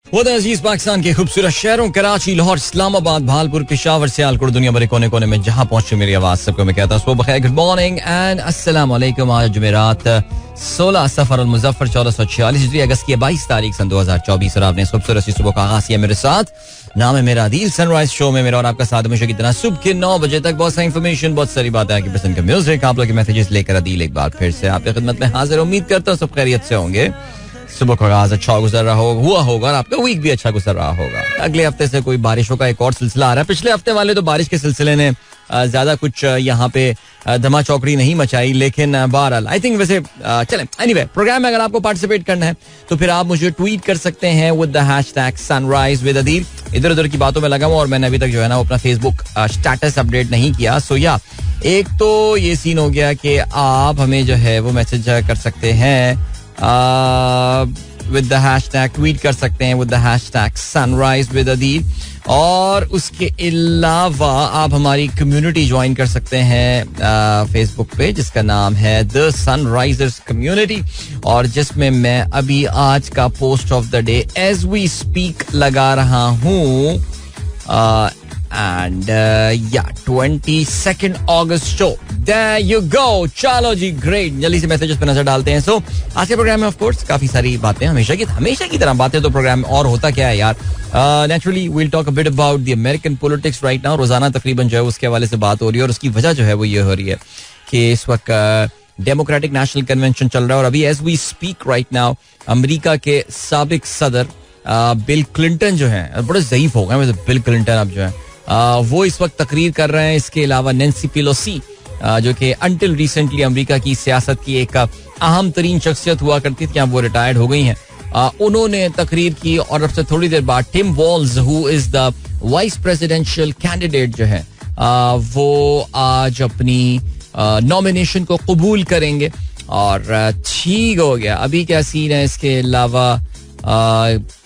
वो अजीज पाकिस्तान के खूबसूरत शहरों कराची, लाहौर, इस्लामाबाद, भालपुर, पेशावर, सियालकोट, दुनिया भर कोने कोने में जहां पहुंचे मेरी आवाज सबको मैं कहता हूं बखैर, गुड मॉर्निंग एंड अस्सलाम वालेकुम। आज जुमेरात 16 सफर मुजफ्फर 1446 हिजरी अगस्त की 22 तारीख सन 2024 और आपने खूबसूरत सी सुबह का आगाज किया मेरे साथ। नाम है मेरा आदिल। सनराइज शो में मेरा और आपका साथ हमेशा की तरह सुबह के 9 बजे तक बहुत सारी इन्फॉर्मेशन, बहुत सारी बातें, आपकी पसंद का म्यूजिक, आप लोग के मैसेजेस लेकर आदिल एक बार फिर से आपकी खिदमत में हाजिर। उम्मीद करता हूँ सब खैरियत से होंगे, सुबह का आगाज अच्छा गुजर रहा हुआ होगा और आपका वीक भी अच्छा गुजर रहा होगा। अगले हफ्ते से कोई बारिशों का एक और सिलसिला आ रहा है। पिछले हफ्ते वाले तो बारिश के सिलसिले ने ज्यादा कुछ यहाँ पे धमा चौकड़ी नहीं मचाई, लेकिन बहरहाल आई थिंक वैसे चलें। एनीवे, प्रोग्राम में अगर आपको पार्टिसिपेट करना है तो फिर आप मुझे ट्वीट कर सकते हैं with the hashtag sunrise with Adeel. इधर उधर की बातों में लगा हूं और मैंने अभी तक जो है ना वो अपना फेसबुक स्टेटस अपडेट नहीं किया। सो या एक तो ये सीन हो गया कि आप हमें जो है वो मैसेज कर सकते हैं with the hashtag, ट्वीट कर सकते हैं with the hashtag sunrise with Adeel, और उसके अलावा आप हमारी कम्युनिटी ज्वाइन कर सकते हैं फेसबुक पे जिसका नाम है द सनराइजर्स कम्युनिटी, और जिसमें मैं अभी आज का post of the day as we speak लगा रहा हूँ एंड या 22 अगस्त शो। There you go. चलो जी, ग्रेट। जल्दी से मैसेजेस पे नजर डालते हैं। सो आज के प्रोग्राम में ऑफ कोर्स काफी सारी बातें, हमेशा की तरह बातें तो प्रोग्राम में और होता क्या है यार। Naturally we will talk a bit about the American politics right now. रोजाना तकरीबन जो है उसके हवाले से बात हो रही है और उसकी वजह जो है वो ये हो रही है कि इस वक्त डेमोक्रेटिक नेशनल कन्वेंशन चल रहा है और अभी as we speak right now America के साबिक सदर बिल क्लिंटन जो है, बड़े ज़ईफ हो गए बिल क्लिंटन अब जो है वो इस वक्त तकरीर कर रहे हैं। इसके अलावा नैन्सी पेलोसी जो कि अंटिल रिसेंटली अमेरिका की सियासत की एक अहम तरीन शख्सियत हुआ करती थी, वो रिटायर्ड हो गई हैं, उन्होंने तकरीर की। और अब से थोड़ी देर बाद Tim Walz who is the vice presidential candidate जो है वो आज अपनी नॉमिनेशन को कबूल करेंगे और ठीक हो गया। अभी क्या सीन है? इसके अलावा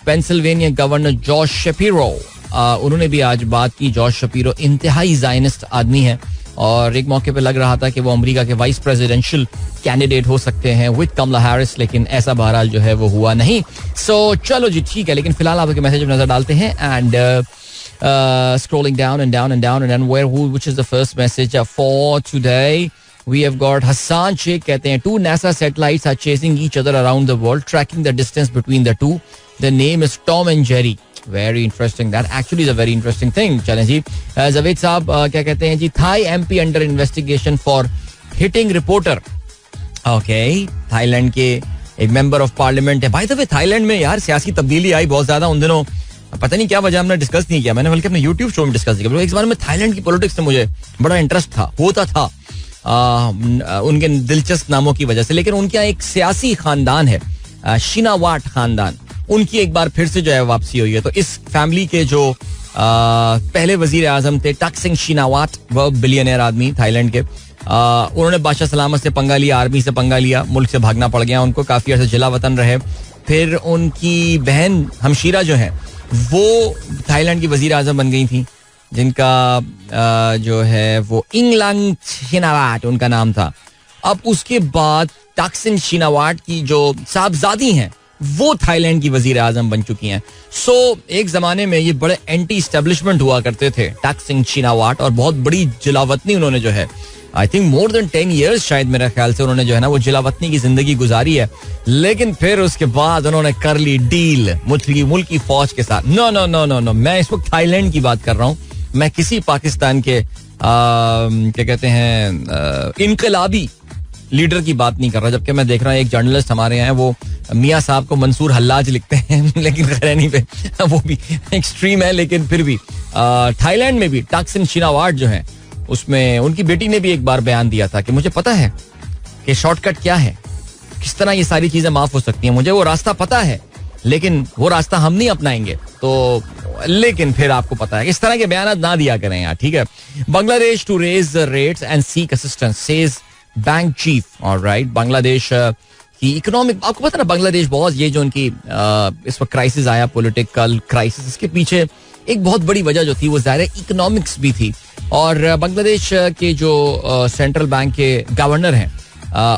पेंसिल्वेनिया गवर्नर जॉर्ज शेपिरो, उन्होंने भी आज बात की। जॉर्ज शेपिरो इंतहाई ज़ायनिस्ट आदमी है और एक मौके पे लग रहा था कि वो अमेरिका के वाइस प्रेसिडेंशियल कैंडिडेट हो सकते हैं विद कमला हैरिस, लेकिन ऐसा बहरहाल जो है वो हुआ नहीं। सो चलो जी, ठीक है। लेकिन फिलहाल आपके मैसेज में नजर डालते हैं and scrolling down and down and down and where which is the first message for today. We have got Hassan Sheikh कहते हैं 2 NASA satellites are chasing each other around the world, tracking the distance between the two. The name is Tom and Jerry. Very interesting. That actually is a very interesting thing. चलें जी, जावेद साहब क्या कहते हैं जी? Thai MP under investigation for hitting reporter. Okay, Thailand के एक member of parliament है। Bye the way Thailand में यार सियासी तब्दीली आई बहुत ज्यादा उन दिनों, पता नहीं क्या वजह, हमने डिस्कस नहीं किया, मैंने बल्कि अपने यूट्यूब शो में डिस्कस किया। इस बार में थाईलैंड की पॉलिटिक्स में मुझे बड़ा इंटरेस्ट होता था उनके दिलचस्प नामों की वजह से। लेकिन उनके यहाँ एक सियासी खानदान है, शिनावाट खानदान, उनकी एक बार फिर से जो है वापसी हुई है। तो इस फैमिली के जो पहले वजीर आजम थे टकसिंग शिनावाट, वो बिलियनर आदमी थाईलैंड के, उन्होंने बादशाह सलामत से पंगा लिया, आर्मी से पंगा लिया, मुल्क से भागना पड़ गया उनको, काफी अर्से जिला वतन रहे। फिर उनकी बहन हमशीरा जो है वो थाईलैंड की वजीर आजम बन गई थी, जिनका जो है वो इंगलांग शिनावाट उनका नाम था। अब उसके बाद टकसिंग शिनावाट की जो साहबजादी हैं वो थाईलैंड की वजीर आजम बन चुकी हैं। सो एक जमाने में ये बड़े एंटी एस्टेब्लिशमेंट हुआ करते थे टकसिंग शिनावाट, और बहुत बड़ी जिलावतनी उन्होंने जो है I think more than 10 years शायद मेरे ख्याल से उन्होंने जो है ना वो जिलावतनी की जिंदगी गुजारी है। लेकिन फिर उसके बाद उन्होंने कर ली डील मुल्की फौज के साथ। No no no no no, मैं इस वक्त थाईलैंड की बात कर रहा हूँ, मैं किसी पाकिस्तान के क्या कहते हैं इनकलाबी लीडर की बात नहीं कर रहा। जबकि मैं देख रहा हूँ एक जर्नलिस्ट हमारे यहाँ वो मियाँ साहब को मंसूर हल्लाज लिखते हैं लेकिन खैर पे वो भी एक्सट्रीम है। लेकिन फिर भी थाईलैंड में भी टकसिंग शिनावाट जो है, उसमें उनकी बेटी ने भी एक बार बयान दिया था कि मुझे पता है कि शॉर्टकट क्या है, किस तरह ये सारी चीजें माफ हो सकती हैं, मुझे वो रास्ता पता है, लेकिन वो रास्ता हम नहीं अपनाएंगे। तो लेकिन फिर आपको पता है इस तरह के बयान ना दिया करें यार, ठीक है। Bangladesh to raise rates and seek assistance says bank chief. Alright, Bangladesh की इकोनॉमिक, आपको पता ना बांग्लादेश बहुत, ये जो उनकी इस वक्त क्राइसिस आया, पॉलिटिकल क्राइसिस, इसके पीछे एक बहुत बड़ी वजह जो थी वो ज़ाहिर इकोनॉमिक्स भी थी। और बांग्लादेश के जो सेंट्रल बैंक के गवर्नर हैं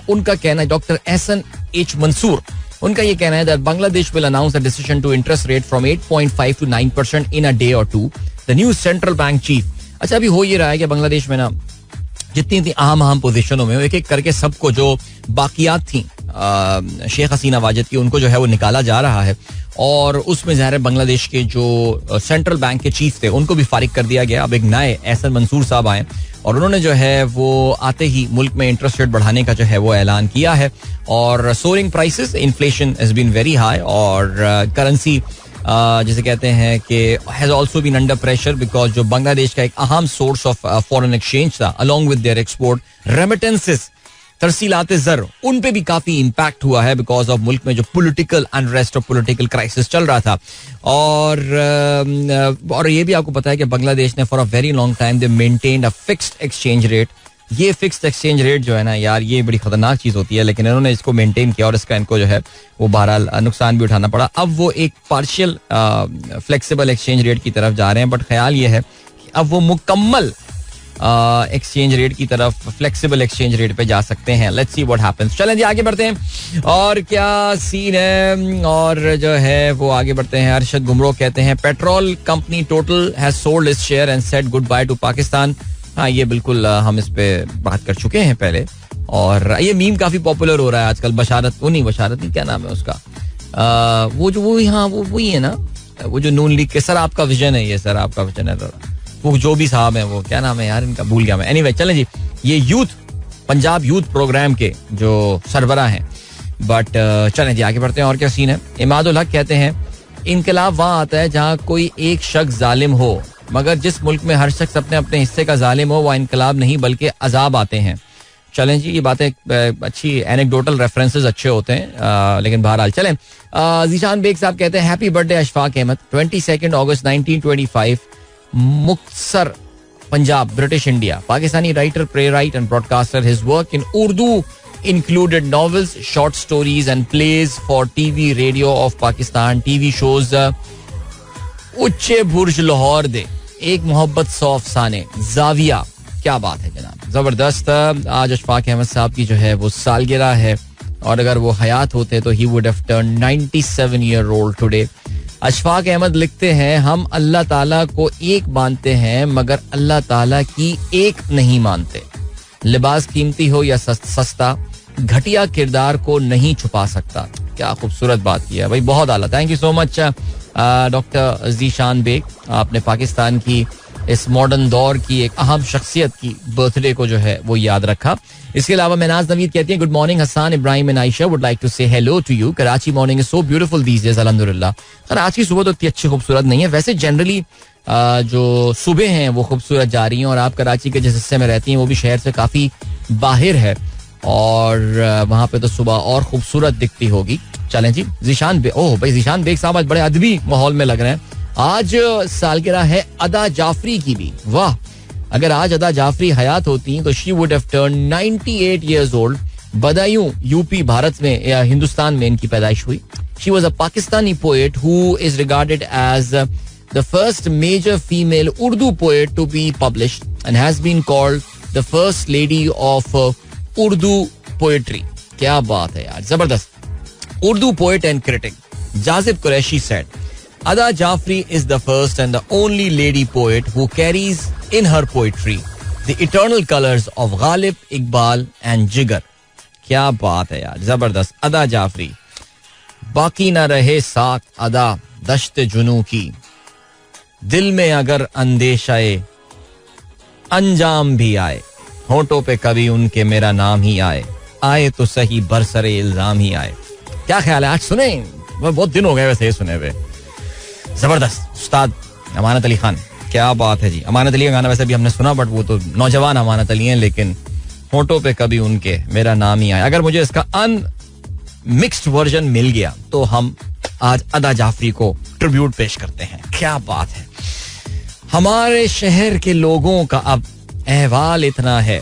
उनका कहना है, डॉक्टर एहसन एच मंसूर, उनका ये कहना है that Bangladesh will announce a decision to interest rate from 8.5 to 9% in a day और two. The new central bank chief. अच्छा, अभी हो ये रहा है कि बांग्लादेश में ना जितनी अहम पोजीशनों में एक एक करके सबको जो बाकियात थी शेख हसीना वाजिद की, उनको जो है वो निकाला जा रहा है. और उसमें ज़ाहिर है बांग्लादेश के जो सेंट्रल बैंक के चीफ थे उनको भी फारिग कर दिया गया. अब एक नए एहसन मंसूर साहब आए और उन्होंने जो है वो आते ही मुल्क में इंटरेस्ट रेट बढ़ाने का जो है वो ऐलान किया है. और soaring prices, inflation has been very high और करेंसी जिसे कहते हैं कि has also been under pressure because जो बांग्लादेश का एक अहम सोर्स ऑफ फॉरेन एक्सचेंज था along with their export remittances, तरसीलाते जर, उन पे भी काफी इम्पैक्ट हुआ है बिकॉज ऑफ मुल्क में जो पॉलिटिकल अनरेस्ट और पॉलिटिकल क्राइसिस चल रहा था. और ये भी आपको पता है कि बांग्लादेश ने for a very long time they maintained a fixed exchange rate. ये फिक्स्ड एक्सचेंज रेट जो है ना यार, ये बड़ी खतरनाक चीज होती है, लेकिन इन्होंने इसको मेंटेन किया और इसका इनको जो है वो बहरहाल नुकसान भी उठाना पड़ा. अब वो एक पार्शियल फ्लेक्सिबल एक्सचेंज रेट की तरफ जा रहे हैं, बट ख्याल ये है कि अब वो मुकम्मल एक्सचेंज रेट की तरफ, फ्लेक्सिबल एक्सचेंज रेट पे जा सकते हैं. Let's see what happens. चलें जी आगे बढ़ते हैं और क्या सीन है. और जो है वो आगे बढ़ते हैं. अरशद गुमरो कहते हैं petrol company total has sold its share and said good bye to Pakistan. हाँ, ये बिल्कुल हम इस पे बात कर चुके हैं पहले और ये मीम काफी पॉपुलर हो रहा है आजकल. बशारत नहीं, क्या नाम है उसका, वो जो वही है ना, वो जो नून लीग के सर आपका विजन है, ये सर आपका विजन है, वो जो भी साहब है, वो क्या नाम है यार इनका, भूल गया मैं. एनीवे चलें जी, ये यूथ पंजाब यूथ प्रोग्राम के जो सरबरा हैं. बट चलें जी आगे बढ़ते हैं और क्या सीन है. इमादुल हक कहते हैं इनकलाब वहाँ आता है जहाँ कोई एक शख्स जालिम हो, मगर जिस मुल्क में हर शख्स अपने अपने हिस्से का जालिम हो वह इनकलाब नहीं बल्कि अजाब आते हैं. चलें जी, ये बातें अच्छी एनेक्डोटल रेफरेंसेस अच्छे होते हैं, लेकिन बहरहाल चलें. जीशान बेग साहब कहते हैं हैप्पी बर्थडे अशफाक अहमद, 22 अगस्त 1925, Muktsar Punjab, British India. Pakistani writer, playwright and broadcaster. His work in Urdu included novels, short stories and plays for TV, radio of Pakistan, TV shows उच्चे बुर्ज लाहौर दे, एक मोहब्बत सौ अफसाने, जाविया. क्या बात है जनाब, जबरदस्त. आज अशफाक अहमद साहब की जो है वो सालगिरह है और अगर वो हयात होते तो he would have turned 97 year old today. Ashfaq Ahmed लिखते हैं हम अल्लाह ताला को एक मानते हैं मगर अल्लाह ताला की एक नहीं मानते. लिबास कीमती हो या सस्ता, घटिया किरदार को नहीं छुपा सकता. क्या खूबसूरत बात की है भाई, बहुत आला. Thank you so much doctor Zeeshan Baig, आपने पाकिस्तान की इस मॉडर्न दौर की एक अहम शख्सियत की बर्थडे को जो है वो याद रखा. इसके अलावा महनाज नवीद कहती है good morning Hasan, Ibrahim and Ayesha would like to say hello to you. Karachi morning is so beautiful these days अल्हम्दुलिल्लाह. कराची सुबह तो इतनी अच्छी खूबसूरत नहीं है, वैसे जनरली जो सुबह हैं वो खूबसूरत जा रही हैं और आप कराची के जिस हिस्से में रहती हैं वो भी शहर से काफ़ी बाहर है और वहाँ पे तो सुबह और खूबसूरत दिखती होगी. चलें जी, जीशान बेग, ओह भाई जीशान बेग साहब आज बड़े अदबी माहौल में लग रहे हैं. आज सालगिरह है अदा जाफरी की भी. वाह, अगर आज अदा जाफरी हयात होती तो she would have turned 98 years old. Badaun UP Bharat में या हिंदुस्तान में इनकी पैदाइश हुई. She was a Pakistani poet who is regarded as the first major female Urdu poet to be published and has been called the first lady of Urdu poetry. क्या बात है यार, जबरदस्त. Urdu poet and critic Jazib Qureshi said, Ada Jafri is the first and the only lady poet who carries in her poetry the eternal colors of Ghalib, Iqbal and Jigar. क्या बात है यार, जबरदस्त. अदा जाफरी. बाकी ना रहे साथ अदा दश्त जुनू की, दिल में अगर अंदेशाए अंजाम भी आए, होंठों पे कभी उनके मेरा नाम ही आए तो सही बरसरे इल्जाम ही आए. क्या ख्याल है, आज सुने? बहुत दिन हो गए वैसे सुने हुए. जबरदस्त. उस्ताद अमानत अली खान, क्या बात है जी. अमानत अली का गाना वैसे भी हमने सुना, बट वो तो नौजवान अमानत अली हैं, लेकिन होंठों पे कभी उनके मेरा नाम ही आए. अगर मुझे इसका अनमिक्स्ड वर्जन मिल गया तो हम आज अदा जाफरी को ट्रिब्यूट पेश करते हैं. क्या बात है. हमारे शहर के लोगों का अब अहवाल इतना है,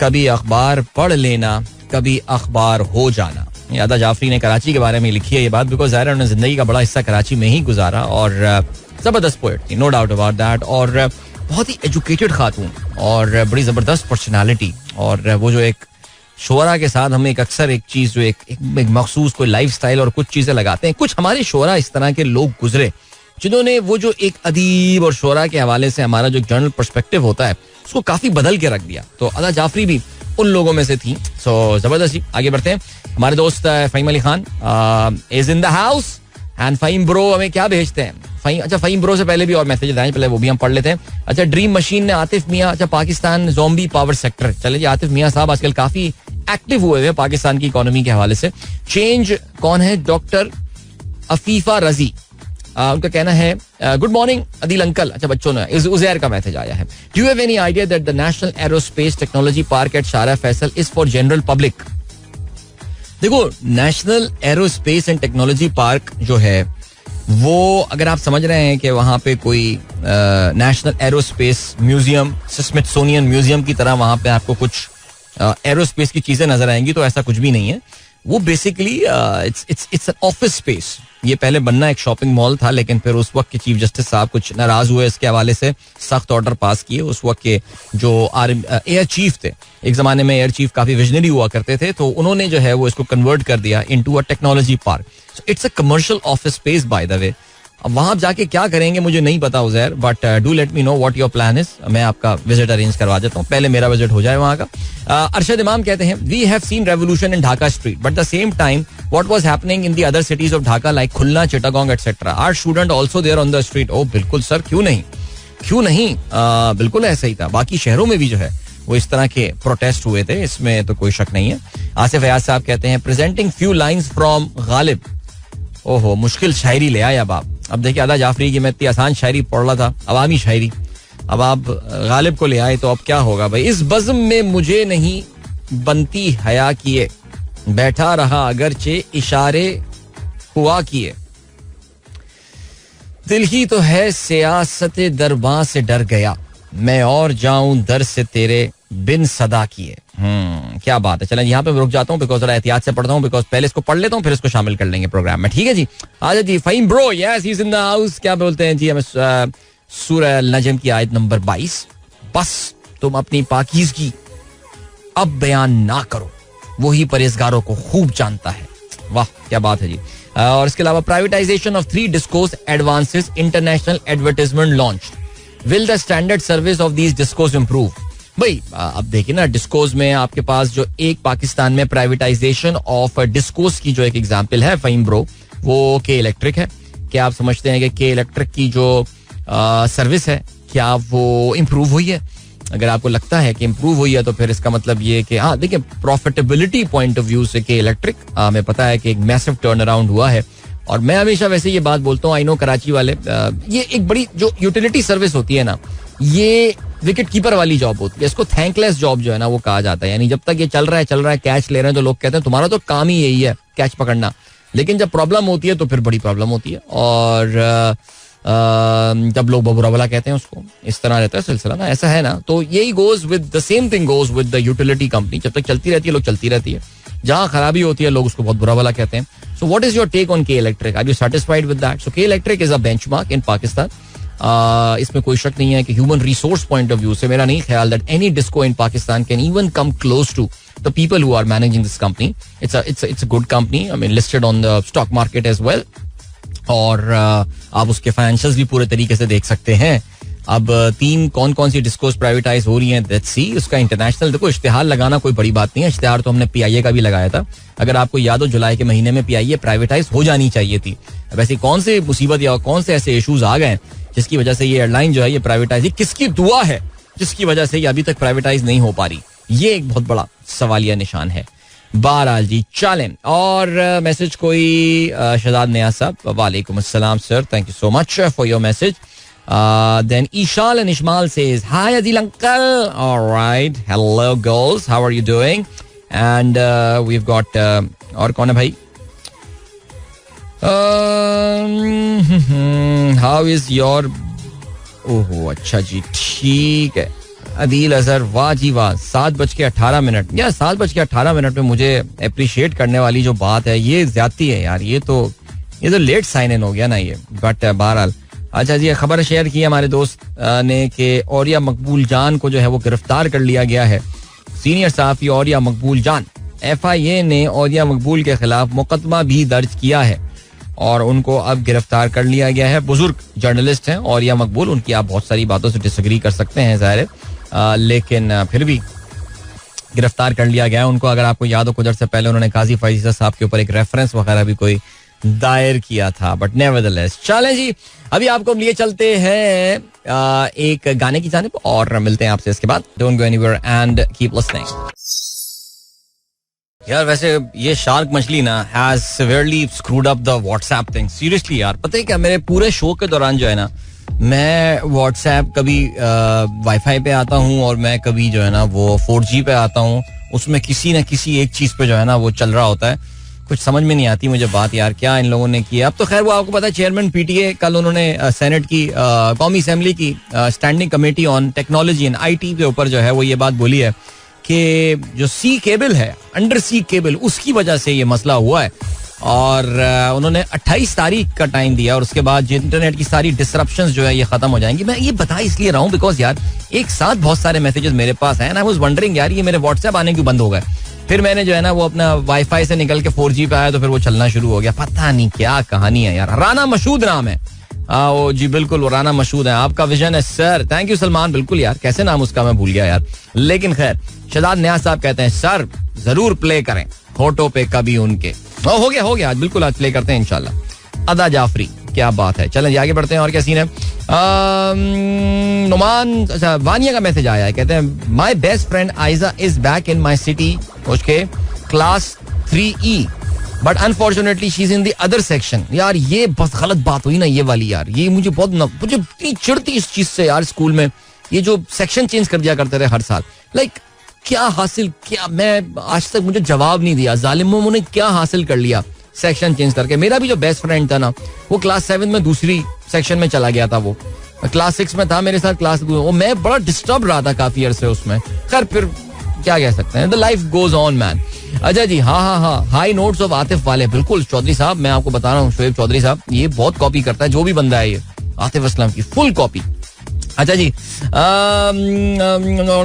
कभी अखबार पढ़ लेना कभी अखबार हो जाना. ये अदा जाफरी ने कराची के बारे में लिखी है ये बात, बिकॉज ज़ाहिर उन्होंने जिंदगी का बड़ा हिस्सा कराची में ही गुजारा और जबरदस्त पोएट थी, नो डाउट अबाउट दैट. और बहुत ही एजुकेटेड खातून और बड़ी ज़बरदस्त पर्सनालिटी. और वो जो एक शोरा के साथ हम एक अक्सर एक चीज जो एक मखसूस कोई लाइफस्टाइल और कुछ चीजें लगाते हैं. कुछ हमारे शोरा इस तरह के लोग गुजरे जिन्होंने वो जो एक अदीब और शोरा के हवाले से हमारा जो जनरल पर्सपेक्टिव होता है उसको काफी बदल के रख दिया. तो अदा जाफरी भी उन लोगों में से थी. सो जबरदस्ती आगे बढ़ते हैं. हमारे दोस्त Faheem Ali Khan is in the house and Faheem bro हमें क्या भेजते हैं. फ़हीम ब्रो से पहले भी और मैसेज आए, पहले वो भी हम पढ़ लेते हैं. अच्छा, ड्रीम मशीन ने आतिफ मियाँ, अच्छा पाकिस्तान ज़ॉम्बी पावर सेक्टर. चले जी, आतिफ मियाँ साहब आजकल काफी एक्टिव हुए हुए पाकिस्तान की इकोनॉमी के हवाले से. चेंज कौन है? डॉक्टर अफीफा रजी, उनका कहना है गुड मॉर्निंग अदील अंकल. अच्छा, बच्चों ने उजैर का मैसेज आया है. Do you have any idea that the national aerospace technology park at Shara Faisal is for general public? देखो, national aerospace and technology park जो है वो, अगर आप समझ रहे हैं कि वहां पे कोई national aerospace museum, Smithsonian museum की तरह वहां पे आपको कुछ एरोस्पेस की चीजें नजर आएंगी, तो ऐसा कुछ भी नहीं है. वो basically it's an office space. ये पहले बनना एक शॉपिंग मॉल था, लेकिन फिर उस वक्त के चीफ जस्टिस साहब कुछ नाराज हुए इसके हवाले से, सख्त ऑर्डर पास किए. उस वक्त के जो एयर चीफ थे, एक जमाने में एयर चीफ काफी विजनरी हुआ करते थे, तो उन्होंने जो है वो इसको कन्वर्ट कर दिया into a technology park. So it's a commercial office space bye the वे. अब वहां जाके क्या करेंगे मुझे नहीं पता Uzair, but do let me know what your plan is. मैं आपका विजिट अरेंज करवा देता हूँ, पहले मेरा विजिट हो जाए वहां का. अरशद इमाम कहते हैं we have seen revolution in Dhaka street but the same time what was happening in the other cities of Dhaka like Khulna, Chittagong etcetera. Are student also there on the street? Oh बिल्कुल सर, क्यों नहीं, बिल्कुल ऐसा ही था. बाकी शहरों में भी जो है वो इस तरह के प्रोटेस्ट हुए थे, इसमें तो कोई शक नहीं है. आसिफ अयाज साहब कहते हैं presenting few lines from Ghalib. ओहो, मुश्किल शायरी ले आया बाप. अब देखिए, अदा जाफरी की मैं इतनी आसान शायरी पढ़ रहा था, अवामी शायरी, अब आप गालिब को ले आए तो अब क्या होगा भाई. इस बज़्म में मुझे नहीं बनती हया किए, बैठा रहा अगरचे इशारे हुआ किए, दिल ही तो है सियासत दरबां से डर गया, मैं और जाऊं दर से तेरे बिन सदा किए. क्या बात है. चलें, यहाँ पे रुक जाता हूँ बिकॉज जरा एहतियात से पढ़ता हूँ, बिकॉज पहले इसको पढ़ लेता हूँ फिर इसको शामिल कर लेंगे प्रोग्राम में. ठीक है जी. आजा जी. Faheem bro, yes he is in the house. क्या बोलते हैं जी? हमें सूरह नजम की आयत नंबर 22, बस तुम अपनी पाकीज़गी अब बयान ना करो, वही परहेजगारों को खूब जानता है. वाह, क्या बात है जी. और इसके अलावा privatisation of 3 discourse advances international advertisement launch, will the standard service of these discourse improve. भाई अब देखिए ना, डिस्कोस में आपके पास जो एक पाकिस्तान में प्राइवेटाइजेशन ऑफ डिस्कोस की जो एक एग्जांपल है फ़हीम ब्रो, वो के इलेक्ट्रिक है. क्या आप समझते हैं कि के इलेक्ट्रिक की जो सर्विस है क्या वो इम्प्रूव हुई है? अगर आपको लगता है कि इम्प्रूव हुई है तो फिर इसका मतलब ये कि हाँ, देखिए, प्रॉफिटेबिलिटी पॉइंट ऑफ व्यू से के इलेक्ट्रिक हमें पता है कि एक मैसिव टर्न अराउंड हुआ है. और मैं हमेशा वैसे ये बात बोलता हूँ, आई नो कराची वाले, ये एक बड़ी जो यूटिलिटी सर्विस होती है ना, ये विकेट कीपर वाली जॉब होती है. इसको थैंकलेस जॉब जो है ना वो कहा जाता है. यानी जब तक ये चल रहा है, कैच ले रहे हैं, तो लोग कहते हैं तुम्हारा तो काम ही यही है, कैच पकड़ना. लेकिन जब प्रॉब्लम होती है तो फिर बड़ी प्रॉब्लम होती है. और जब लोग बुरा भला कहते हैं उसको, इस तरह रहता है सिलसिला ना, ऐसा है ना. तो यही goes with the same thing goes with the utility company. जब तक चलती रहती है लोग चलती रहती है, जहां खराबी होती है लोग उसको बहुत बुरा भला कहते हैं. So what is your take on K Electric? Are you satisfied with that? So K Electric is a benchmark in Pakistan. इसमें कोई शक नहीं है कि human resource point of view से मेरा नहीं ख्याल that any disco in Pakistan can even come close to the people who are managing this company. It's a good company, I mean listed on the stock market as well. और आप उसके financials भी पूरे तरीके से देख सकते हैं. अब 3 कौन सी डिस्कोस प्राइवेटाइज हो रही हैं, लेट्स सी. उसका इंटरनेशनल, देखो, इश्तिहार लगाना कोई बड़ी बात नहीं है. इश्तिहार तो हमने पीआईए का भी लगाया था. अगर आपको याद हो, जुलाई के महीने में पीआईए प्राइवेटाइज हो जानी चाहिए थी. वैसे कौन से मुसीबत या कौन से ऐसे इशूज आ गए जिसकी वजह से ये एयरलाइन जो है ये प्राइवेटाइज, किसकी दुआ है जिसकी वजह से ये अभी तक प्राइवेटाइज नहीं हो पा रही? ये एक बहुत बड़ा सवालिया निशान है. बहरहाल जी, चलें. और मैसेज कोई शहजाद नियाज साहब, वालेकुम अस्सलाम sir, thank you so much for your message. Then Ishal and Ishmael says, hi Adil uncle. All right. Hello girls. How are you doing? And we've got और कौन है भाई? How is your? ओहो, अच्छा जी, ठीक है. अदील अजहर, वाह जी वाह. 7:18 या 7:18 में मुझे अप्रिशिएट करने वाली जो बात है ये ज्यादती है यार. ये तो लेट साइन इन हो गया ना ये. बट बहरहाल, अच्छा जी, खबर शेयर की हमारे दोस्त ने कि औरिया मकबूल जान को जो है वो गिरफ्तार कर लिया गया है. सीनियर सहाफी औरिया मकबूल जान, FIA ने औरिया मकबूल के खिलाफ मुकदमा भी दर्ज किया है और उनको अब गिरफ्तार कर लिया गया है. बुजुर्ग जर्नलिस्ट हैं औरिया मकबूल, उनकी आप बहुत सारी बातों से डिसएग्री कर सकते हैं ज़ाहिर है, लेकिन फिर भी गिरफ्तार कर लिया गया है उनको. अगर आपको याद हो कुछ अर्से पहले उन्होंने काजी फैज़ साहब के ऊपर एक रेफरेंस वगैरह भी कोई दायर किया था, बट नेवरदलेस. चलें जी, अभी आपको लिए चलते हैं एक गाने की जानिब और मिलते हैं आपसे इसके बाद. Don't go anywhere and keep listening. यार वैसे ये शार्क मछली ना has severely screwed up the WhatsApp thing. Seriously यार, पता है क्या, मेरे पूरे शो के दौरान जो है ना, मैं व्हाट्सएप कभी वाईफाई पे आता हूँ और मैं कभी जो है ना वो 4G पे आता हूँ. उसमें किसी न किसी एक चीज पे जो है ना वो चल रहा होता है. कुछ समझ में नहीं आती मुझे बात यार, क्या इन लोगों ने किया. अब तो खैर वो आपको पता है, चेयरमैन PTA कल उन्होंने सेनेट की कौमी असेंबली की standing committee on technology and IT के ऊपर जो है वो ये बात बोली है कि जो सी केबल है, अंडर सी केबल, उसकी वजह से ये मसला हुआ है. और उन्होंने 28 तारीख का टाइम दिया और उसके बाद इंटरनेट की सारी डिसरप्शंस जो है ये खत्म हो जाएंगी. मैं ये बता इसलिए रहा हूँ बिकॉज यार एक साथ बहुत सारे मैसेजेस मेरे पास हैं. आई वाज वंडरिंग यार ये मेरे व्हाट्सएप आने क्यों बंद हो गए. फिर मैंने जो है ना वो अपना वाईफाई से निकल के 4G पे आया तो फिर वो चलना शुरू हो गया. पता नहीं क्या कहानी है यार. राना मशहूद नाम है. ओ जी बिल्कुल, वो राना मशहूद है. आपका विजन है सर. Thank you Salman. बिल्कुल यार, कैसे नाम उसका मैं भूल गया यार. लेकिन खैर, शहजाद न्याज साहब कहते हैं सर जरूर प्ले करें होटो पे कभी उनके. हो गया आज, बिल्कुल आज प्ले करते हैं इंशाल्लाह. अदा जाफरी, क्या बात है. चलें आगे बढ़ते हैं. और क्या सीन है. नुमान, अच्छा वानिया का मैसेज आया है. कहते हैं my best friend Aiza is back in my city, उसके class 3E, but unfortunately she is in the other section. यार ये बस गलत बात हुई ना ये वाली यार. ये मुझे मुझे इतनी चिढ़ती इस चीज से यार. स्कूल में ये जो सेक्शन चेंज कर दिया करते थे हर साल, लाइक क्या हासिल, क्या, मैं आज तक मुझे जवाब नहीं दिया जालिमों ने क्या हासिल कर लिया सेक्शन चेंज करके. मेरा भी जो बेस्ट फ्रेंड था ना वो क्लास 7 में दूसरी सेक्शन में चला गया था. वो क्लास 6 में था मेरे साथ क्लास, वो मैं बड़ा डिस्टर्ब रहा था काफी अरसे उसमें. खैर फिर क्या कह सकते हैं, the life goes on man. अच्छा जी, हाँ, हाई नोट्स ऑफ आतिफ वाले. बिल्कुल चौधरी साहब, मैं आपको बता रहा हूँ, शोएब चौधरी साहब ये बहुत कॉपी करता है जो भी बंदा है ये, आतिफ असलम की फुल कॉपी. अच्छा जी,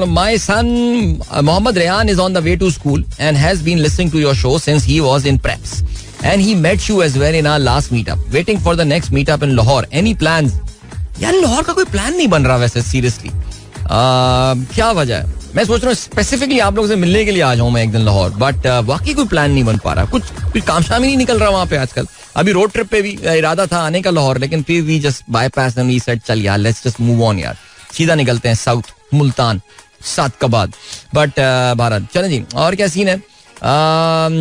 my son Mohammad Rehan is on the way to school and has been listening to your show since he was in preps and he met you as well in our last meetup. Waiting for the next meetup in Lahore. Any plans? यार लाहौर का कोई plan नहीं बन रहा वैसे seriously. क्या वजह है? मैं सोच रहा हूँ स्पेसिफिकली आप लोगों से मिलने के लिए आ जाऊं मैं एक दिन लाहौर, बट वाकई कोई प्लान नहीं बन पा रहा. कुछ काम शाम ही नहीं निकल रहा वहां पे आजकल. अभी रोड ट्रिप पे भी इरादा था आने का लाहौर, लेकिन फिर we just bypass and we said चल यार लेट्स जस्ट मूव ऑन यार, सीधा निकलते हैं साउथ मुल्तान सात का बाद. बट भारत चलें जी. और क्या सीन है.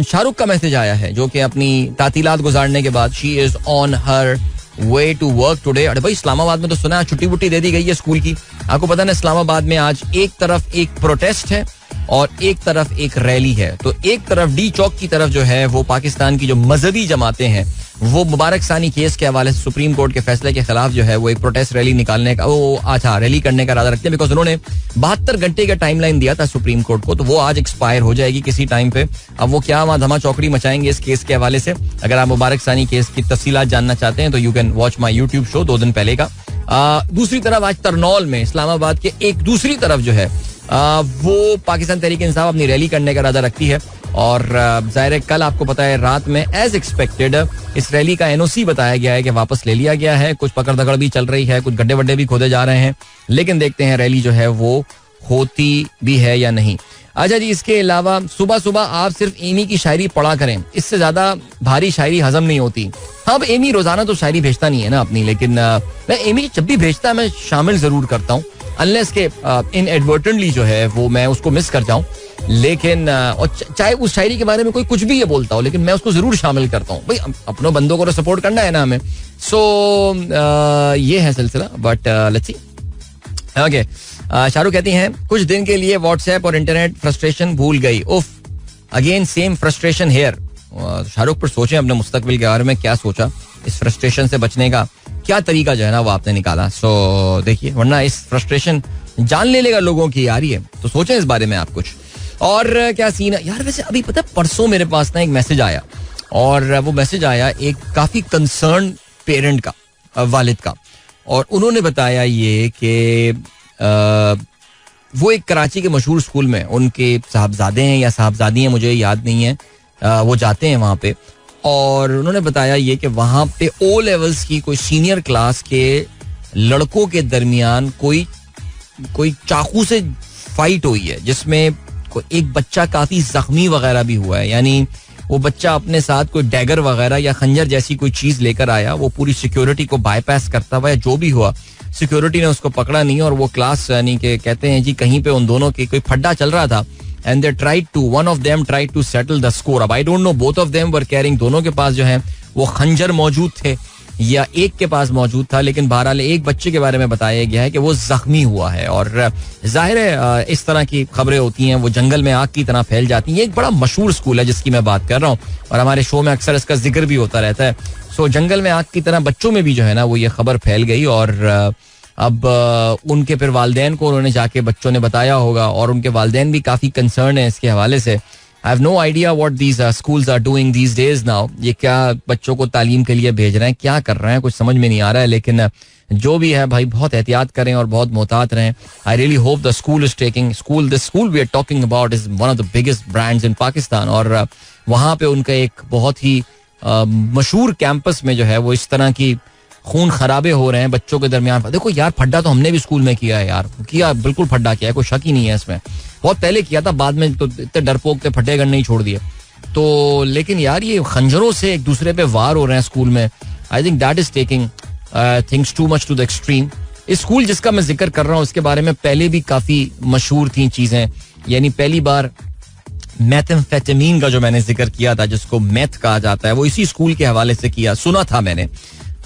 शाहरुख का मैसेज आया है जो कि अपनी तातीलात गुजारने के बाद she is on her way to work today. अरे भाई इस्लामाबाद में तो सुना है छुट्टी वुट्टी दे दी गई है स्कूल की. आपको पता है इस्लामाबाद में आज एक तरफ एक प्रोटेस्ट है और एक तरफ एक रैली है. तो एक तरफ डी चौक की तरफ जो है वो पाकिस्तान की जो मजहबी जमातें हैं वो मुबारक सानी केस के हवाले से सुप्रीम कोर्ट के फैसले के खिलाफ जो है वो एक प्रोटेस्ट रैली निकालने का रैली करने का इरादा रखते हैं. बिकॉज उन्होंने 72 घंटे का टाइमलाइन दिया था सुप्रीम कोर्ट को, तो वो आज एक्सपायर हो जाएगी किसी टाइम पे. अब वो क्या वहां धमा चौकड़ी मचाएंगे इस केस के हवाले से. अगर आप मुबारक सानी केस की तफसीलात जानना चाहते हैं तो you can watch my YouTube show 2 दिन पहले का. दूसरी तरफ आज तरनौल में इस्लामाबाद के एक दूसरी तरफ जो है वो पाकिस्तान तहरीक इंसाफ अपनी रैली करने का इरादा रखती है. और जाहिर है कल आपको पता है रात में एज एक्सपेक्टेड इस रैली का NOC बताया गया है कि वापस ले लिया गया है. कुछ पकड़ दकड़ भी चल रही है, कुछ गड्ढे वड्ढे भी खोदे जा रहे हैं, लेकिन देखते हैं रैली जो है वो होती भी है या नहीं. अच्छा जी, इसके अलावा सुबह सुबह आप सिर्फ एमी की शायरी पढ़ा करें, इससे ज्यादा भारी शायरी हजम नहीं होती. हाँ, अब एमी रोजाना तो शायरी भेजता नहीं है ना अपनी, लेकिन मैं एमी जब भी भेजता है मैं शामिल जरूर करता हूँ, अनलेस के इनएडवर्टेंटली जो है वो मैं उसको मिस कर जाऊं. लेकिन चाहे उस शायरी के बारे में कोई कुछ भी ये बोलता हो, लेकिन मैं उसको जरूर शामिल करता हूँ. भाई अपनों बंदों को तो सपोर्ट करना है ना हमें. सो ये है सिलसिला. But let's see. Okay, Shahrukh कहती हैं कुछ दिन के लिए व्हाट्सएप और इंटरनेट फ्रस्ट्रेशन भूल गई. उफ, again same frustration here. Shahrukh पर सोचें अपने मुस्तकबिल के बारे में, क्या सोचा इस फ्रस्ट्रेशन से बचने का, क्या तरीका जो है ना वो आपने निकाला. सो देखिए, वरना इस फ्रस्ट्रेशन जान ले लेगा लोगों की यार ये. तो सोचें इस बारे में आप कुछ. और क्या सीन है यार. वैसे अभी पता है परसों मेरे पास ना एक मैसेज आया, और वो मैसेज आया एक काफी कंसर्न पेरेंट का, वालिद का. और उन्होंने बताया ये कि वो एक कराची के मशहूर स्कूल में उनके साहबजादे हैं या साहबजादी हैं, मुझे याद नहीं है, वो जाते हैं वहाँ पे. और उन्होंने बताया ये कि वहाँ पे ओ लेवल्स की कोई सीनियर क्लास के लड़कों के दरमियान कोई चाकू से फाइट हुई है, जिसमें एक बच्चा काफी जख्मी वगैरह भी हुआ है. यानी वो बच्चा अपने साथ कोई डैगर वगैरह या खंजर जैसी कोई चीज लेकर आया, वो पूरी सिक्योरिटी को बाईपास करता हुआ, जो भी हुआ सिक्योरिटी ने उसको पकड़ा नहीं, और वो क्लास यानी कि कहते हैं जी कहीं पे उन दोनों की कोई फड्डा चल रहा था. And they tried to, one of them tried to settle the score. अब I don't know both of them were carrying, दोनों के पास जो है वो खंजर मौजूद थे या एक के पास मौजूद था, लेकिन बहरहाल एक बच्चे के बारे में बताया गया है कि वो जख्मी हुआ है. और जाहिर है इस तरह की खबरें होती हैं वो जंगल में आग की तरह फैल जाती हैं. ये एक बड़ा मशहूर स्कूल है जिसकी मैं बात कर रहा हूँ, और हमारे शो में अक्सर इसका जिक्र भी होता रहता है. सो जंगल में आग की तरह बच्चों में भी जो है ना वो ये खबर फैल गई, और अब उनके फिर वालिदैन को उन्होंने जाके बच्चों ने बताया होगा, और उनके वालिदैन भी काफी कंसर्न है इसके हवाले से. I have no idea what these schools are doing these days now. ये क्या बच्चों को तालीम के लिए भेज रहे हैं, क्या कर रहे हैं, कुछ समझ में नहीं आ रहा है. लेकिन जो भी है भाई बहुत एहतियात करें और बहुत मोहतात रहें. I really hope the school is taking this school we are talking about is one of the biggest brands in Pakistan. और वहाँ पे उनका एक बहुत ही मशहूर कैंपस में जो है वो इस तरह की खून खराबे हो रहे हैं बच्चों के दरमियान. देखो यार, फड्डा तो हमने भी स्कूल में किया है यार, किया, बिल्कुल फड्डा किया है, कोई शक ही नहीं है इसमें. बहुत पहले किया था, बाद में तो इतने डरपोक थे, फटे गन नहीं छोड़ दिए तो. लेकिन यार ये खंजरों से एक दूसरे पे वार हो रहे हैं स्कूल में. I think that is taking things too much to the extreme. इस स्कूल जिसका मैं जिक्र कर रहा हूँ इसके बारे में पहले भी काफी मशहूर थी चीजें. यानी पहली बार मैथेम्फेटामीन का जो मैंने जिक्र किया था, जिसको मैथ कहा जाता है, वो इसी स्कूल के हवाले से किया. सुना था मैंने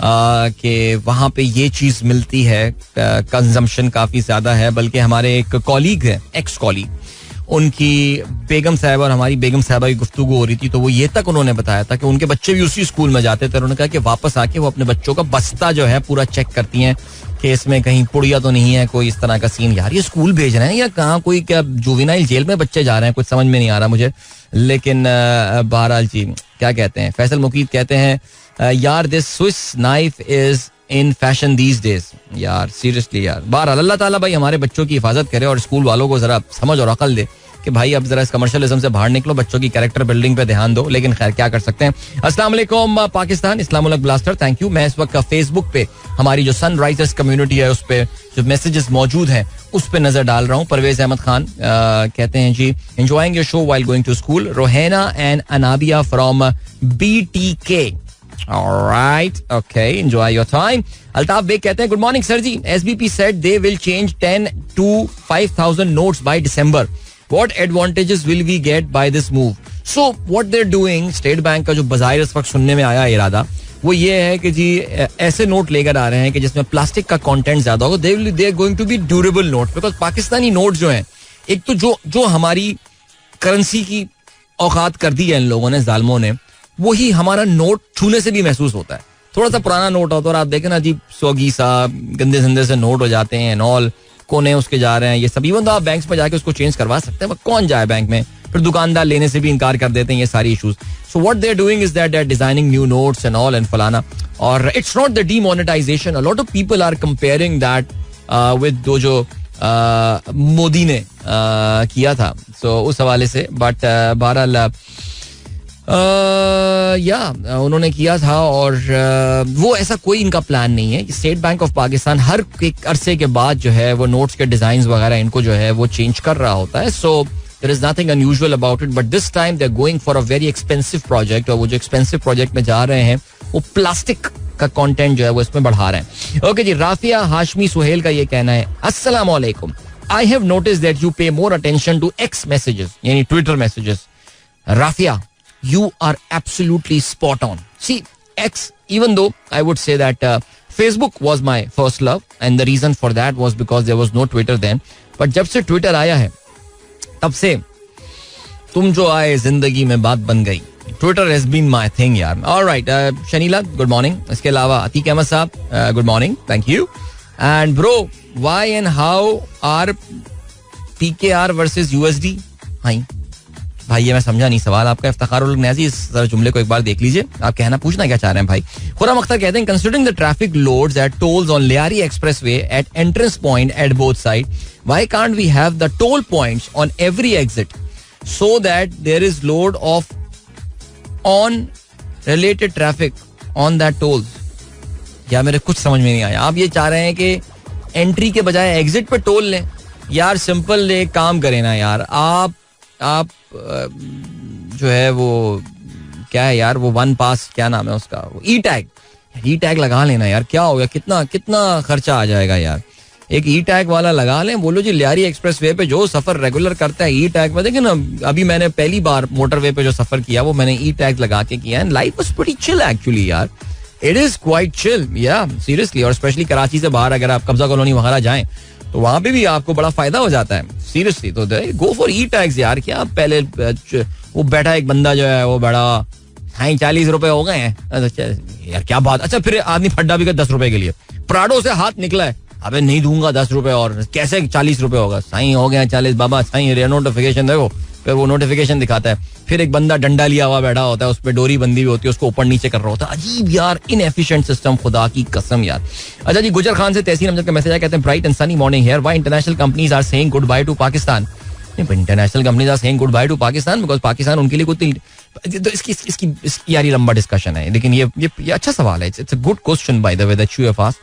कि वहाँ पे ये चीज़ मिलती है, कंजम्पशन काफ़ी ज़्यादा है. बल्कि हमारे एक कॉलीग है, एक्स कॉलीग, उनकी बेगम साहिबा और हमारी बेगम साहिबा की गुफ्तगू हो रही थी, तो वो ये तक उन्होंने बताया था कि उनके बच्चे भी उसी स्कूल में जाते थे. उन्होंने कहा कि वापस आके वो अपने बच्चों का बस्ता जो है पूरा चेक करती हैं कि इसमें कहीं पुड़िया तो नहीं है, कोई इस तरह का सीन. यार ये स्कूल भेज रहे हैं या कहाँ, कोई क्या जुवेनाइल जेल में बच्चे जा रहे हैं, कुछ समझ में नहीं आ रहा मुझे. लेकिन बहरहाल जी क्या कहते हैं, फैसल मुकीद कहते हैं यार this Swiss knife is in fashion these days. यार सीरियसली यार, बहरहाल अल्लाह ताला भाई हमारे बच्चों की हिफाजत करे और स्कूल वालों को जरा समझ और अकल दे कि भाई अब जरा इस कमर्शियलिज्म से बाहर निकलो, बच्चों की कैरेक्टर बिल्डिंग पे ध्यान दो. लेकिन खैर क्या कर सकते हैं. अस्सलाम वालेकुम पाकिस्तान, इस्लाम ब्लास्टर, थैंक यू. मैं इस वक्त फेसबुक पे हमारी जो सनराइजर्स कम्युनिटी है उस पे जो मैसेजेस मौजूद हैं उस पे नजर डाल रहा हूँ. परवेज अहमद खान कहते हैं जी, enjoying your show while going to school. Rohena and Anabia from BTK. Alright, okay, enjoy your time. Altaf Baig कहते हैं good morning sir ji, SBP said they will change 10 to 5,000 notes by December. What advantages will we get by this move? So what they're doing, state bank का जो बजाय इस वक्त सुनने में आया इरादा वो ये है कि जी ऐसे नोट लेकर आ रहे हैं कि जिसमें प्लास्टिक का कंटेंट ज्यादा होगा. they are going to be durable notes because Pakistani note जो हैं, एक तो जो हमारी करेंसी की औकात कर दी है इन लोगों ने, जालिमों ने, वही हमारा नोट छूने से भी महसूस होता है. थोड़ा सा पुराना नोट होता है और आप देखें ना जी, सोगी सा गंदे संदे से नोट हो जाते हैं, नॉल कोने उसके जा रहे हैं, ये सब. इवन तो आप बैंक में जाके उसको चेंज करवा सकते हैं, कौन जाए बैंक में, फिर दुकानदार लेने से भी इनकार कर देते हैं, ये सारी issues. So what they are doing is that they are designing new notes and all and फलाना. और it's not the demonetization, a lot of people are comparing that with जो मोदी ने किया था, सो उस हवाले से. बट बहरहाल उन्होंने किया था और वो ऐसा कोई इनका प्लान नहीं है. स्टेट बैंक ऑफ पाकिस्तान हर एक अरसे के बाद जो है वो नोट्स के डिजाइन वगैरह इनको जो है वो चेंज कर रहा होता है. So there is nothing unusual about it, but this time they are going for a very expensive project. और वो जो एक्सपेंसिव प्रोजेक्ट में जा रहे हैं वो प्लास्टिक का कंटेंट जो है वो इसमें बढ़ा रहे हैं. ओके जी, राफिया हाशमी सुहेल का ये कहना है, अस्सलाम वालेकुम, I have notice that you pay more attention to X messages, यानी Twitter messages. Rafia, you are absolutely spot on. See, X, even though I would say that Facebook was my first love and the reason for that was because there was no Twitter then. But जब से Twitter आया है तब से तुम जो आए जिंदगी में बात बन गई. Twitter has been my thing यार. All right, Shanila good morning. इसके अलावा अतीक अहमद साहब good morning, thank you. And bro, why and how are PKR versus USD? हाँ भाई ये मैं समझा नहीं सवाल आपका. इफ्तिखारुल न्याजी, इस जुमले को एक बार देख लीजिए. आप कहना पूछना क्या चाह रहे हैं भाई. खुर्रम अख्तर कहते हैं considering the traffic loads at tolls on Lyari expressway at entrance point at both side, why can't we have the toll points on every exit so that there is load off on related traffic on that tolls. या मेरे कुछ समझ में नहीं आया. आप ये चाह रहे हैं कि एंट्री के बजाय एग्जिट पे टोल लें. यार सिंपल एक काम करें ना यार. आप जो है वो क्या है यार, वो वन पास क्या नाम है उसका, वो ई टैग लगा लेना यार. क्या हो गया, कितना खर्चा आ जाएगा यार. एक ई टैग वाला लगा लें. बोलो जी लियारी एक्सप्रेस वे पे जो सफर रेगुलर करता है ई टैग में. देखिए ना, अभी मैंने पहली बार मोटरवे पे जो सफर किया वो मैंने ई टैग लगा के किया. And life was pretty chill actually यार. इट इज क्वाइट चिल या सीरियसली. और स्पेशली कराची से बाहर अगर आप कब्जा कॉलोनी वगैरह जाएं तो वहां पे भी आपको बड़ा फायदा हो जाता है सीरियसली. तो गो फॉर ई टैग्स यार. क्या पहले वो बैठा एक बंदा जो है वो बड़ा 40 रुपए हो गए हैं यार, क्या बात. अच्छा फिर आदमी फड्डा भी कर 10 रुपए के लिए. प्राडो से हाथ निकला है, अबे नहीं दूंगा 10 रुपए और कैसे 40 रुपए होगा. साईं हो गया 40 बाबा. साईं नोटिफिकेशन देखो, फिर वो नोटिफिकेशन दिखाता है. फिर एक बंदा डंडा लिया हुआ बैठा होता है, उस पर डोरी बंदी हुई होती है, उसको ऊपर नीचे कर रहा होता है. अजीब यार, इनएफिशिएंट सिस्टम, खुदा की कसम यार. अच्छा जी, गुजर खान से तहसीन अमजद का मैसेज आया. कहते हैं bright and sunny morning here. Why international companies are saying good bye to Pakistan. International companies are saying good bye to Pakistan because Pakistan उनके लिए कोई. तो इसकी यार ये लंबा डिस्कशन है, लेकिन ये अच्छा सवाल है. It's a good question by the way that you have asked.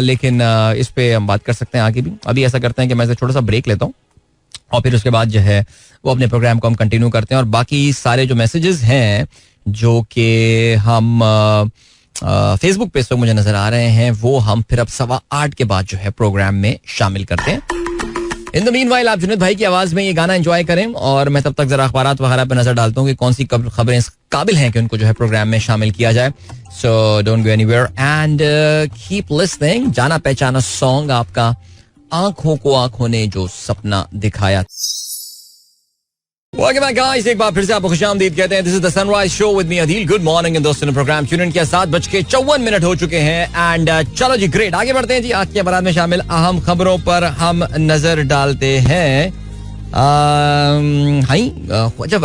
लेकिन इस पे हम बात कर सकते हैं आगे भी. अभी ऐसा करते हैं कि मैं इसे छोटा सा ब्रेक लेता हूँ और फिर उसके बाद जो है वो अपने प्रोग्राम को हम कंटिन्यू करते हैं. और बाकी सारे जो मैसेजेस हैं जो कि हम फेसबुक पे इस वक्त मुझे नजर आ रहे हैं वो हम फिर अब 8:15 के बाद जो है प्रोग्राम में शामिल करते हैं. इन द मीनवाइल आप जुनैद भाई की आवाज में ये गाना एंजॉय करें और मैं तब तक जरा अखबारात वगैरह पे नजर डालता हूँ कि कौन सी खबरें इस काबिल हैं कि उनको जो है प्रोग्राम में शामिल किया जाए. So don't go anywhere and keep listening. जाना पहचाना सॉन्ग आपका आंखों को आंखों ने जो सपना दिखाया. Welcome back guys, एक बार फिर से आपको खुशामदीद कहते हैं. This is the Sunrise Show with me Adil. Good morning and दोस्तों ने प्रोग्राम ट्यून इन किया. 7:54 हो चुके हैं एंड चलो जी ग्रेट. आगे बढ़ते हैं जी. आज के बारात में शामिल अहम खबरों पर हम नजर डालते हैं.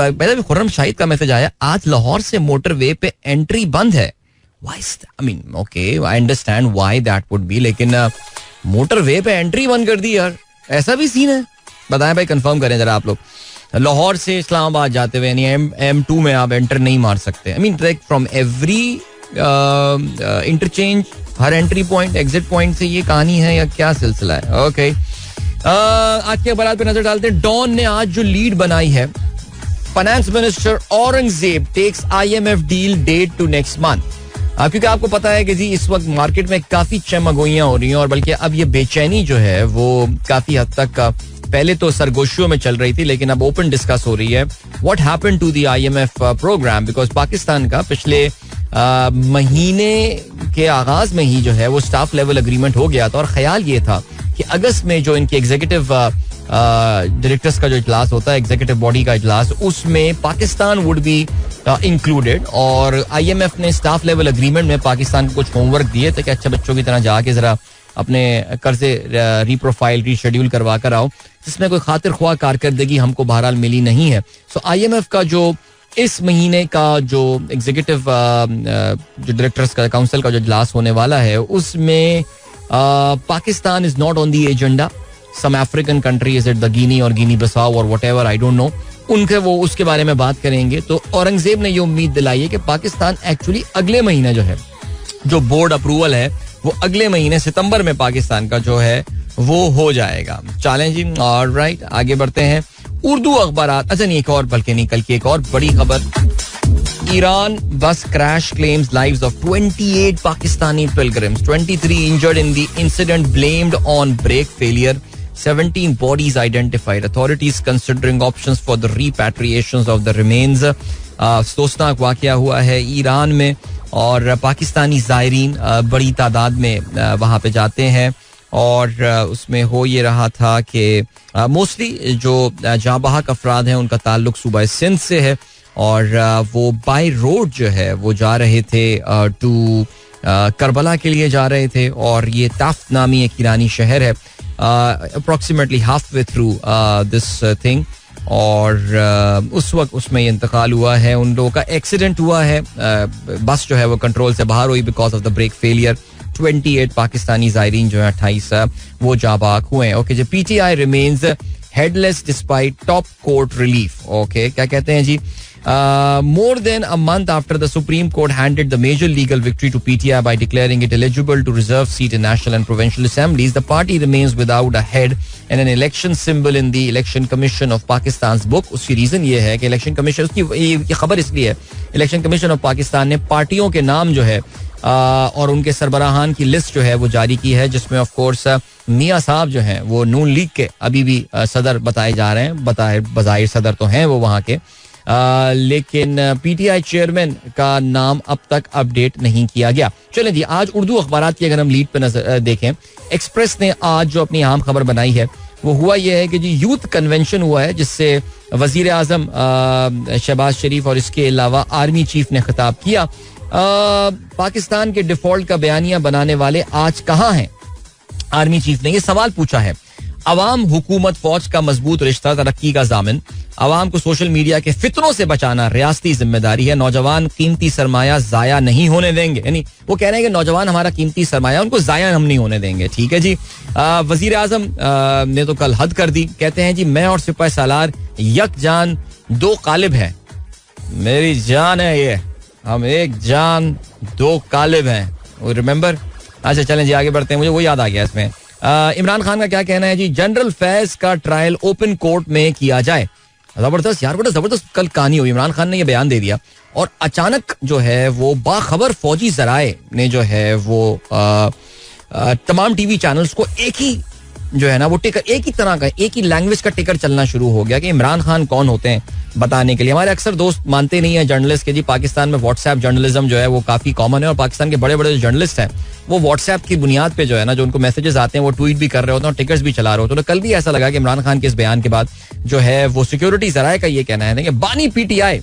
पहले भी खुर्रम शाहिद का मैसेज आया. आज लाहौर से मोटरवे पे एंट्री बंद है. Why is that? I mean, okay, I understand why that would be, लेकिन मोटरवे पे एंट्री बंद कर दी यार. ऐसा भी सीन है? बताएं भाई, कंफर्म करें जरा आप लोग. लाहौर से इस्लामाबाद जाते हुए यानी M2 में आप एंटर नहीं मार सकते. I mean from every interchange, her entry point exit point से ये कहानी है या क्या सिलसिला है? ओके, आज के अखबार पे नजर डालते हैं. डॉन ने आज जो लीड बनाई है, finance minister Aurangzeb takes IMF deal date to next month. क्योंकि आपको पता है कि जी इस वक्त मार्केट में काफी चमगोइयां हो रही हैं और बल्कि अब ये बेचैनी जो है वो काफी हद तक पहले तो सरगोशियों में चल रही थी लेकिन अब ओपन डिस्कस हो रही है. What happened to the IMF programme, because Pakistan का पिछले महीने के आगाज में ही जो है वो स्टाफ लेवल एग्रीमेंट हो गया था और ख्याल ये था कि अगस्त में जो इनकी एग्जीक्यूटिव डायरेक्टर्स का जो इजलास होता है, एग्जीक्यूटिव बॉडी का इजलास, उसमें पाकिस्तान वुड बी इंक्लूडेड. और IMF ने स्टाफ लेवल एग्रीमेंट में पाकिस्तान को कुछ होमवर्क दिए थे कि अच्छा बच्चों की तरह जाके जरा अपने कर्जे रीप्रोफाइल रीशेड्यूल करवा कर आओ, जिसमें कोई खातिर ख्वाह कारकर्दगी हमको बहरहाल मिली नहीं है. सो IMF का जो इस महीने का जो एग्जीक्यूटिव जो डायरेक्टर्स का काउंसिल का जो इजलास होने वाला है उसमें Pakistan is not on the agenda. Some African country, is it the Guinea और गिनी बिसाओ और व्हाटएवर, आई डोंट नो, उनके वो उसके बारे में बात करेंगे. तो औरंगजेब ने ये उम्मीद दिलाई है कि पाकिस्तान एक्चुअली अगले महीने जो है जो बोर्ड अप्रूवल है वो अगले महीने सितंबर में पाकिस्तान का जो है वो हो जाएगा. चलें जी, ऑलराइट, आगे बढ़ते हैं. उर्दू अखबारात. अच्छा नहीं, एक और, बल्कि नहीं, कल की एक और बड़ी खबर. Iran bus crash claims lives of 28 Pakistani pilgrims. 23 injured in the incident blamed on brake failure. 17 bodies identified. Authorities considering options for the repatriations of the remains. अफसोसनाक वाकया हुआ है ईरान में और पाकिस्तानी ज़ायरीन बड़ी तादाद में वहाँ पे जाते हैं और उसमें हो ये रहा था कि मोस्टली जो जाँ बहक अफराद हैं उनका ताल्लुक सूबा सिंध से है और वो बाय रोड जो है वो जा रहे थे टू करबला के लिए जा रहे थे. और ये ताफ्त नामी एक ईरानी शहर है, approximately half way through this thing. और उस वक्त उसमें ये इंतकाल हुआ है. उन लोगों का एक्सीडेंट हुआ है, बस जो है वो कंट्रोल से बाहर हुई because of the brake failure. 28 Pakistani ज़ायरीन जो है 28 वो जाबाक हुए हैं. ओके जी, PTI remains headless despite top court relief. Okay, क्या कहते हैं जी? More than a month after the Supreme Court handed the major legal victory to PTI by declaring it eligible to reserve seat in national and provincial assemblies, the party remains without a head and an election symbol in the Election Commission of Pakistan's book. उसकी reason ये है कि election commission, उसकी ये खबर इसलिए है, election commission of Pakistan ने पार्टियों के नाम जो है और उनके सरबराहान की लिस्ट जो है वो जारी की है, जिसमें ऑफ कोर्स मियां साहब जो हैं वो नून लीग के अभी भी सदर बताए जा रहे हैं. बज़ाहिर सदर तो हैं वो वहाँ के, लेकिन PTI चेयरमैन का नाम अब तक अपडेट नहीं किया गया. चलें जी, आज उर्दू अखबारात की अगर हम लीड पे नजर देखें, एक्सप्रेस ने आज जो अपनी अहम खबर बनाई है वो हुआ यह है कि जी यूथ कन्वेंशन हुआ है, जिससे वजीर आजम शहबाज शरीफ और इसके अलावा आर्मी चीफ ने खिताब किया. पाकिस्तान के डिफॉल्ट का बयानिया बनाने वाले आज कहाँ हैं? आर्मी चीफ ने ये सवाल पूछा है. अवाम हुकूमत फौज का मजबूत रिश्ता तरक्की का जामिन. अवाम को सोशल मीडिया के फितरों से बचाना रियासती जिम्मेदारी है. नौजवान कीमती सरमाया जाया नहीं होने देंगे. यानी वो कह रहे हैं कि नौजवान हमारा कीमती सरमाया, उनको जाया हम नहीं होने देंगे. ठीक है जी. वजीर आजम ने तो कल हद कर दी. कहते हैं जी मैं और सिपाही सालार यक जान दो कालिब है. मेरी जान है ये, हम एक जान दो कालिब हैं. रिमेंबर. अच्छा चलें जी, आगे बढ़ते हैं. मुझे वो याद आ गया इसमें. इमरान खान का क्या कहना है जी? जनरल फैज का ट्रायल ओपन कोर्ट में किया जाए. जबरदस्त यार, बड़ा जबरदस्त कल कहानी हुई. इमरान खान ने ये बयान दे दिया और अचानक जो है वो बाखबर फौजी जराए ने जो है वो तमाम टीवी चैनल्स को एक ही जो है ना वो टिकर, एक ही तरह का, एक ही लैंग्वेज का टिकर चलना शुरू हो गया कि इमरान खान कौन होते हैं बताने के लिए. हमारे अक्सर दोस्त मानते नहीं है जर्नलिस्ट के जी, पाकिस्तान में व्हाट्सएप जर्नलिज्म जो है वो काफी कॉमन है और पाकिस्तान के बड़े बड़े जो जर्नलिस्ट हैं वो व्हाट्सएप की बुनियाद पे जो है ना, जो उनको मैसेजेस आते हैं वो ट्वीट भी कर रहे होते हैं और टिकर्स भी चला रहे होते हैं. तो कल भी ऐसा लगा कि इमरान खान के इस बयान के बाद जो है वो सिक्योरिटी जराए का ये कहना है कि बानी PTI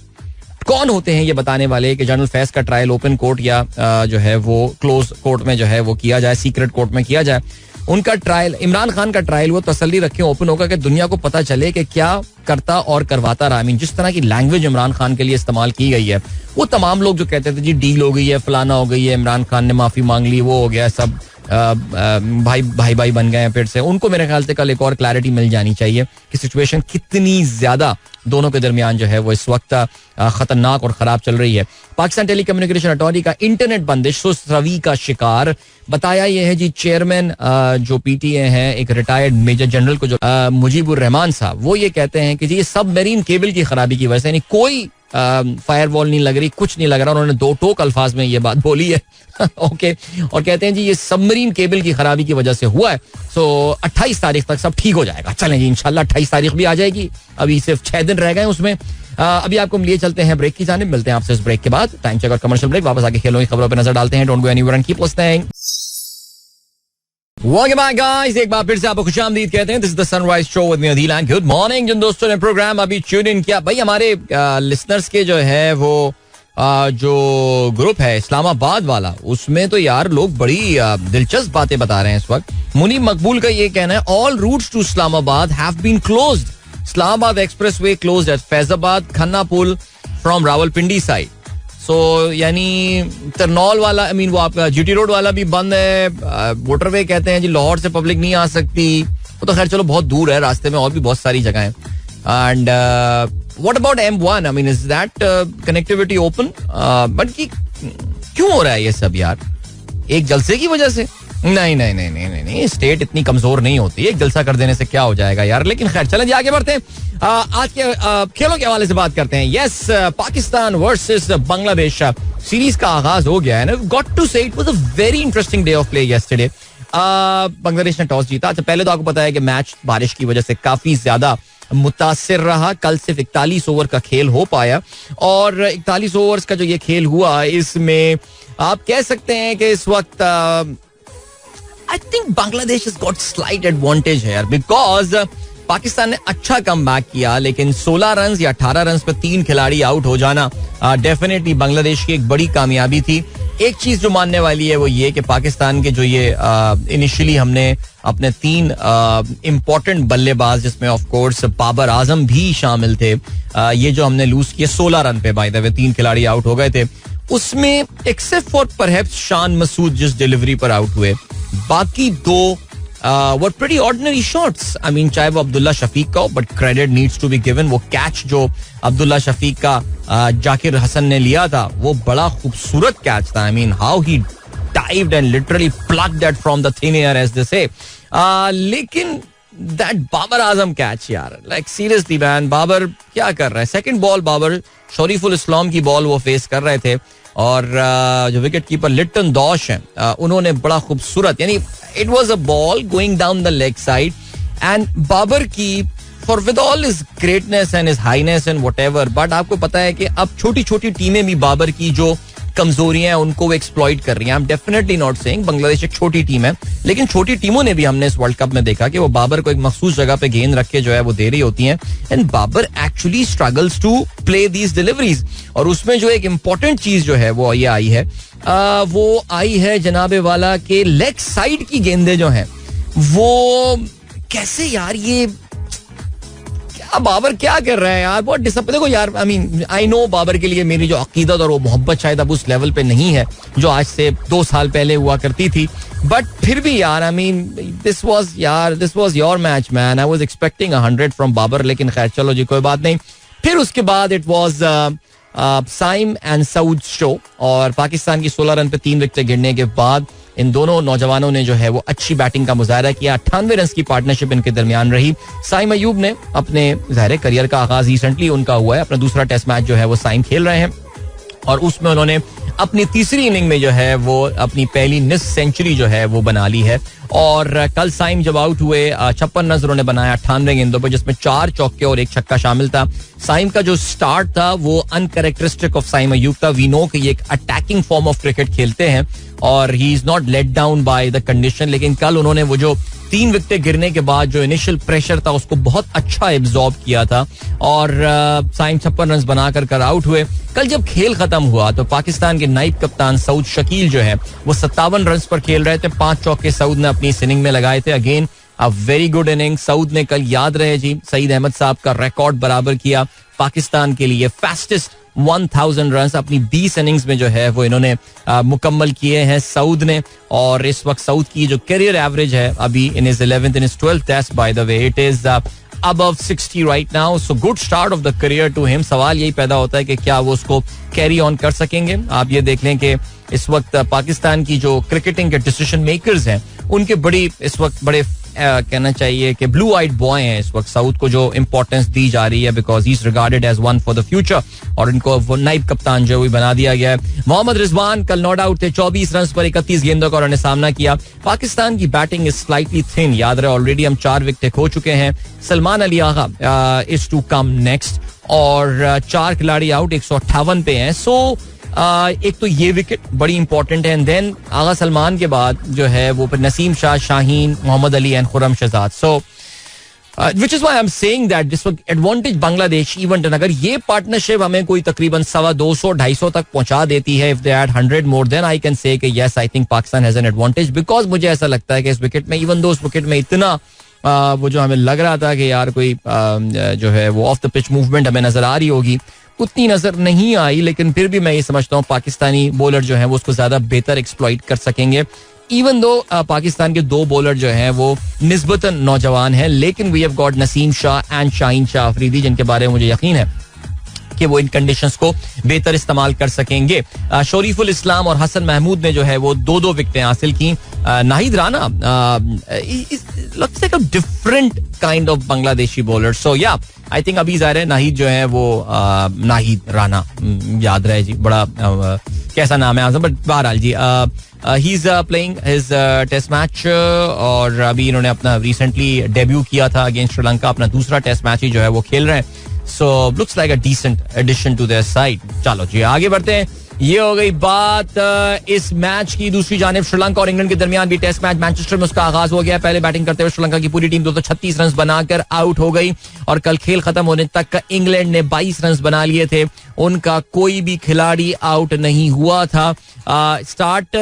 कौन होते हैं ये बताने वाले कि जनरल फैज का ट्रायल ओपन कोर्ट या जो है वो क्लोज कोर्ट में जो है वो किया जाए, सीक्रेट कोर्ट में किया जाए. उनका ट्रायल, इमरान खान का ट्रायल वो तसल्ली रखें ओपन होगा कि दुनिया को पता चले कि क्या करता और करवाता रहा. जिस तरह की लैंग्वेज इमरान खान के लिए इस्तेमाल की गई है, वो तमाम लोग जो कहते थे जी डील हो गई है, फलाना हो गई है, इमरान खान ने माफी मांग ली, वो हो गया, सब भाई बन गए हैं फिर से, उनको मेरे ख्याल से कल एक और क्लैरिटी मिल जानी चाहिए कि सिचुएशन कितनी ज्यादा दोनों के दरमियान जो है वो इस वक्त खतरनाक और खराब चल रही है. पाकिस्तान टेलीकम्युनिकेशन अथॉरिटी का इंटरनेट बंदिश रवि का शिकार. बताया यह है जी चेयरमैन जो PTA हैं, एक रिटायर्ड मेजर जनरल को जो मुजीबुर रहमान साहब, वो ये कहते हैं कि जी ये सबमरीन केबल की खराबी की वजह से, यानी कोई फायरवॉल नहीं लग रही, कुछ नहीं लग रहा. उन्होंने दो टोक अल्फाज में ये बात बोली है. ओके, और कहते हैं जी ये सबमरीन केबल की खराबी की वजह से हुआ है. सो 28 तारीख तक सब ठीक हो जाएगा. चलें जी, इंशाल्लाह 28 तारीख भी आ जाएगी. अभी सिर्फ 6 दिन रह गए उसमें. अभी आपको लिए चलते हैं ब्रेक की जानिब. मिलते हैं आपसे इस ब्रेक के बाद. टाइम चेक और कमर्शियल ब्रेक. वापस आके खेलों की खबरों पर नजर डालते हैं. Don't go anywhere and keep listening. Welcome back guys, एक बार फिर से आपको खुशामदीद कहते हैं. This is the sunrise show with me Adeel and good morning. जिन दोस्तों ने प्रोग्राम अभी ट्यून इन किया, भाई हमारे लिसनर्स के जो है वो जो ग्रुप है इस्लामाबाद वाला, उसमें तो यार लोग बड़ी दिलचस्प बातें बता रहे हैं इस वक्त. मुनीब मकबूल का ये कहना है all routes to Islamabad have been closed. Islamabad expressway closed at Faizabad Khanna Pul from Rawalpindi side. So यानी तरनौल वाला, वो आपका GT रोड वाला भी बंद है. मोटरवे कहते हैं जी लाहौर से पब्लिक नहीं आ सकती. वो तो खैर चलो बहुत दूर है, रास्ते में और भी बहुत सारी जगह है. And what about M1? Is that connectivity open? But क्यों हो रहा है ये सब यार? एक जलसे की वजह से? नहीं, स्टेट इतनी कमजोर नहीं होती, एक जलसा कर देने से क्या हो जाएगा यार. लेकिन खैर चलें जी, आगे बढ़ते हैं. आज के खेलों के हवाले से बात करते हैं. Yes, Pakistan versus Bangladesh series का आगाज हो गया है. गॉट टू से it was a very interesting day of play yesterday. Bangladesh ने टॉस जीता. अच्छा, पहले तो आपको पता है कि मैच बारिश की वजह से काफी ज्यादा मुतासिर रहा. कल सिर्फ 41 ओवर का खेल हो पाया और 41 ओवर्स का जो ये खेल हुआ, इसमें आप कह सकते हैं कि इस वक्त I think Bangladesh has got slight advantage here because Pakistan ने अच्छा कमबैक किया, लेकिन 16 रन या 18 रन पे 3 खिलाड़ी आउट हो जाना डेफिनेटली बांग्लादेश की एक बड़ी कामयाबी थी. एक चीज जो मानने वाली है वो ये कि पाकिस्तान के जो ये इनिशियली हमने अपने 3 इंपॉर्टेंट बल्लेबाज, जिसमें ऑफ कोर्स बाबर आजम भी शामिल थे, ये जो हमने लूज किए 16 रन पे, बाय द वे 3 खिलाड़ी आउट हो गए थे, उसमें except for perhaps Shan Masood जिस डिलीवरी पर आउट हुए, बाकी 2 were pretty ordinary shots. I mean, चाहे वो अब्दुल्ला शफीक का हो, but credit needs to be given. वो कैच जो अब्दुल्ला शफीक का जाकिर हसन ने लिया था, वो बड़ा खूबसूरत कैच था. I mean, how he dived and literally plucked that from the thin air, as they say. लेकिन that बाबर आजम कैच यार, like seriously man, बाबर क्या कर रहा है? सेकंड बॉल बाबर शरीफुल इस्लाम की बॉल वो फेस कर रहे थे, और जो विकेट कीपर लिटन दौश हैं, उन्होंने बड़ा खूबसूरत, यानी it was a ball going down the leg side, and Babar की for with all his greatness and his highness and whatever, but आपको पता है कि अब छोटी छोटी टीमें भी बाबर की जो कमजोरियां हैं उनको वो एक्सप्लॉइट कर रही हैं. I am definitely not saying Bangladesh एक छोटी टीम है, लेकिन छोटी टीमों ने भी हमने इस वर्ल्ड कप में देखा कि वो बाबर को एक मखसूस जगह पे गेंद रख के जो है वो दे रही होती हैं, and Babar actually struggles to play these deliveries. और उसमें जो एक इंपॉर्टेंट चीज जो है वो ये आई है, वो आई है जनाबे वाला के लेग साइड की गेंदें जो हैं वो कैसे यार, ये बाबर क्या कर रहे हैं यार, बहुत डिसअपॉइंट. देखो यार, I mean I know Babar के लिए मेरी जो अकीदत और वो मोहब्बत शायद अब उस लेवल पे नहीं है जो आज से 2 साल पहले हुआ करती थी, बट फिर भी यार, I mean this was your match man. I was expecting 100 from Babar, लेकिन खैर चलो जी, कोई बात नहीं. फिर उसके बाद it was Saim and Saud show, और पाकिस्तान की 16 रन पे 3 विकेट गिरने के बाद इन दोनों नौजवानों ने जो है वो अच्छी बैटिंग का मुजाहरा किया. 98 रन की पार्टनरशिप इनके दरमियान रही. साइम अयूब ने अपने ज़ाहिर करियर का आगाज रिसेंटली उनका हुआ है, अपना दूसरा टेस्ट मैच जो है वो साइम खेल रहे हैं, और उसमें उन्होंने अपनी तीसरी इनिंग में जो है वो अपनी पहली निस्फ सेंचुरी जो है वो बना ली है. और कल साइम जब आउट हुए 56 रन उन्होंने बनाया 98 गेंदों पर, जिसमें 4 चौके और 1 छक्का शामिल था. साइम का जो स्टार्ट था वो अनकैरेक्टरिस्टिक ऑफ साइम अयूब था. वी नो कि ये एक अटैकिंग फॉर्म ऑफ क्रिकेट खेलते हैं और he is not let down by the condition, लेकिन कल उन्होंने वो जो 3 विकेट गिरने के बाद जो इनिशियल प्रेशर था उसको बहुत अच्छा एब्जॉर्ब किया था, और साइम 56 रन बनाकर कर आउट हुए. कल जब खेल खत्म हुआ तो पाकिस्तान के नाइब कप्तान सऊद शकील जो है वो 57 रन पर खेल रहे थे. 5 चौके सऊद ने अपनी इस इनिंग में लगाए थे. Again a very good inning. Saud ने कल, याद रहे जी, सईद अहमद साहब का रिकॉर्ड बराबर किया पाकिस्तान के लिए. फास्टेस्ट 1000 रन अपनी 20 इनिंग्स में जो है वो इन्होंने मुकम्मल किए हैं सऊद ने. और इस वक्त सऊद की जो करियर एवरेज है अभी in his 11th in his 12th test, by the way it is above 60 right now, so good start of the career to him. सवाल यही पैदा होता है कि क्या वो उसको कैरी ऑन कर सकेंगे. आप ये देख लें कि इस वक्त पाकिस्तान की जो क्रिकेटिंग के डिसीजन मेकर्स हैं उनके बड़ी इस वक्त बड़े कहना चाहिए कि ब्लू आइड बॉय हैं इस वक्त. सऊद को जो इंपॉर्टेंस दी जा रही है because he is regarded as one for the future, और इनको वो नाइब कप्तान जो बना दिया गया है. मोहम्मद रिजवान कल नॉट आउट थे. 24 रन पर 31 गेंदों का उन्होंने सामना किया. पाकिस्तान की बैटिंग इज स्लाइटली थिन. याद रहे ऑलरेडी हम 4 विकेट खो चुके हैं. Salman Ali Agha is to come next, और 4 खिलाड़ी आउट 158 पे हैं. सो एक तो ये विकेट बड़ी इंपॉर्टेंट है, एंड देन आगा सलमान के बाद जो है वो Naseem Shah, Shaheen, Mohammad Ali and Khurram Shahzad. So which is why I am saying that this advantage Bangladesh event, अगर ये पार्टनरशिप हमें कोई तकरीबन 250-250 तक पहुंचा देती है, if they add 100 more, then I can say कि yes, I think Pakistan has an advantage. Because मुझे ऐसा लगता है कि इस विकेट में, इवन दो उस विकेट में इतना वो जो हमें लग रहा था कि यार कोई जो है वो ऑफ द पिच मूवमेंट हमें नजर आ रही होगी, उतनी नजर नहीं आई. लेकिन फिर भी मैं ये समझता हूँ पाकिस्तानी बॉलर जो है वो उसको ज्यादा बेहतर एक्सप्लॉइट कर सकेंगे. इवन दो पाकिस्तान के 2 बॉलर जो हैं वो निस्बतन नौजवान हैं, लेकिन we have got Naseem Shah and Shaheen Shah Afridi, जिनके बारे में मुझे यकीन है कि वो इन कंडीशंस को बेहतर इस्तेमाल कर सकेंगे. शरीफुल इस्लाम और हसन महमूद ने जो है वो 2-2 विकेटें हासिल की. Nahid Rana looks like a different kind of Bangladeshi bowler. So yeah I think अभी ज़ाहिर है नाहिद जो है वो नाहिद राना, याद रहे जी, बड़ा कैसा नाम है आजम, बट बहरहाल जी he is playing his test match, और अभी इन्होंने अपना रिसेंटली डेब्यू किया था अगेंस्ट श्रीलंका. अपना दूसरा टेस्ट मैच ही जो है वो खेल रहे हैं. So looks like a decent addition to their side. चलो जी आगे बढ़ते हैं. ये हो गई बात इस मैच की. दूसरी जानिब श्रीलंका और इंग्लैंड के दरमियान भी टेस्ट मैच मैनचेस्टर में उसका आगाज हो गया. पहले बैटिंग करते हुए श्रीलंका की पूरी टीम 236 रन बनाकर आउट हो गई और कल खेल खत्म होने तक इंग्लैंड ने 22 रन बना लिए थे. उनका कोई भी खिलाड़ी आउट नहीं हुआ था. स्टार्ट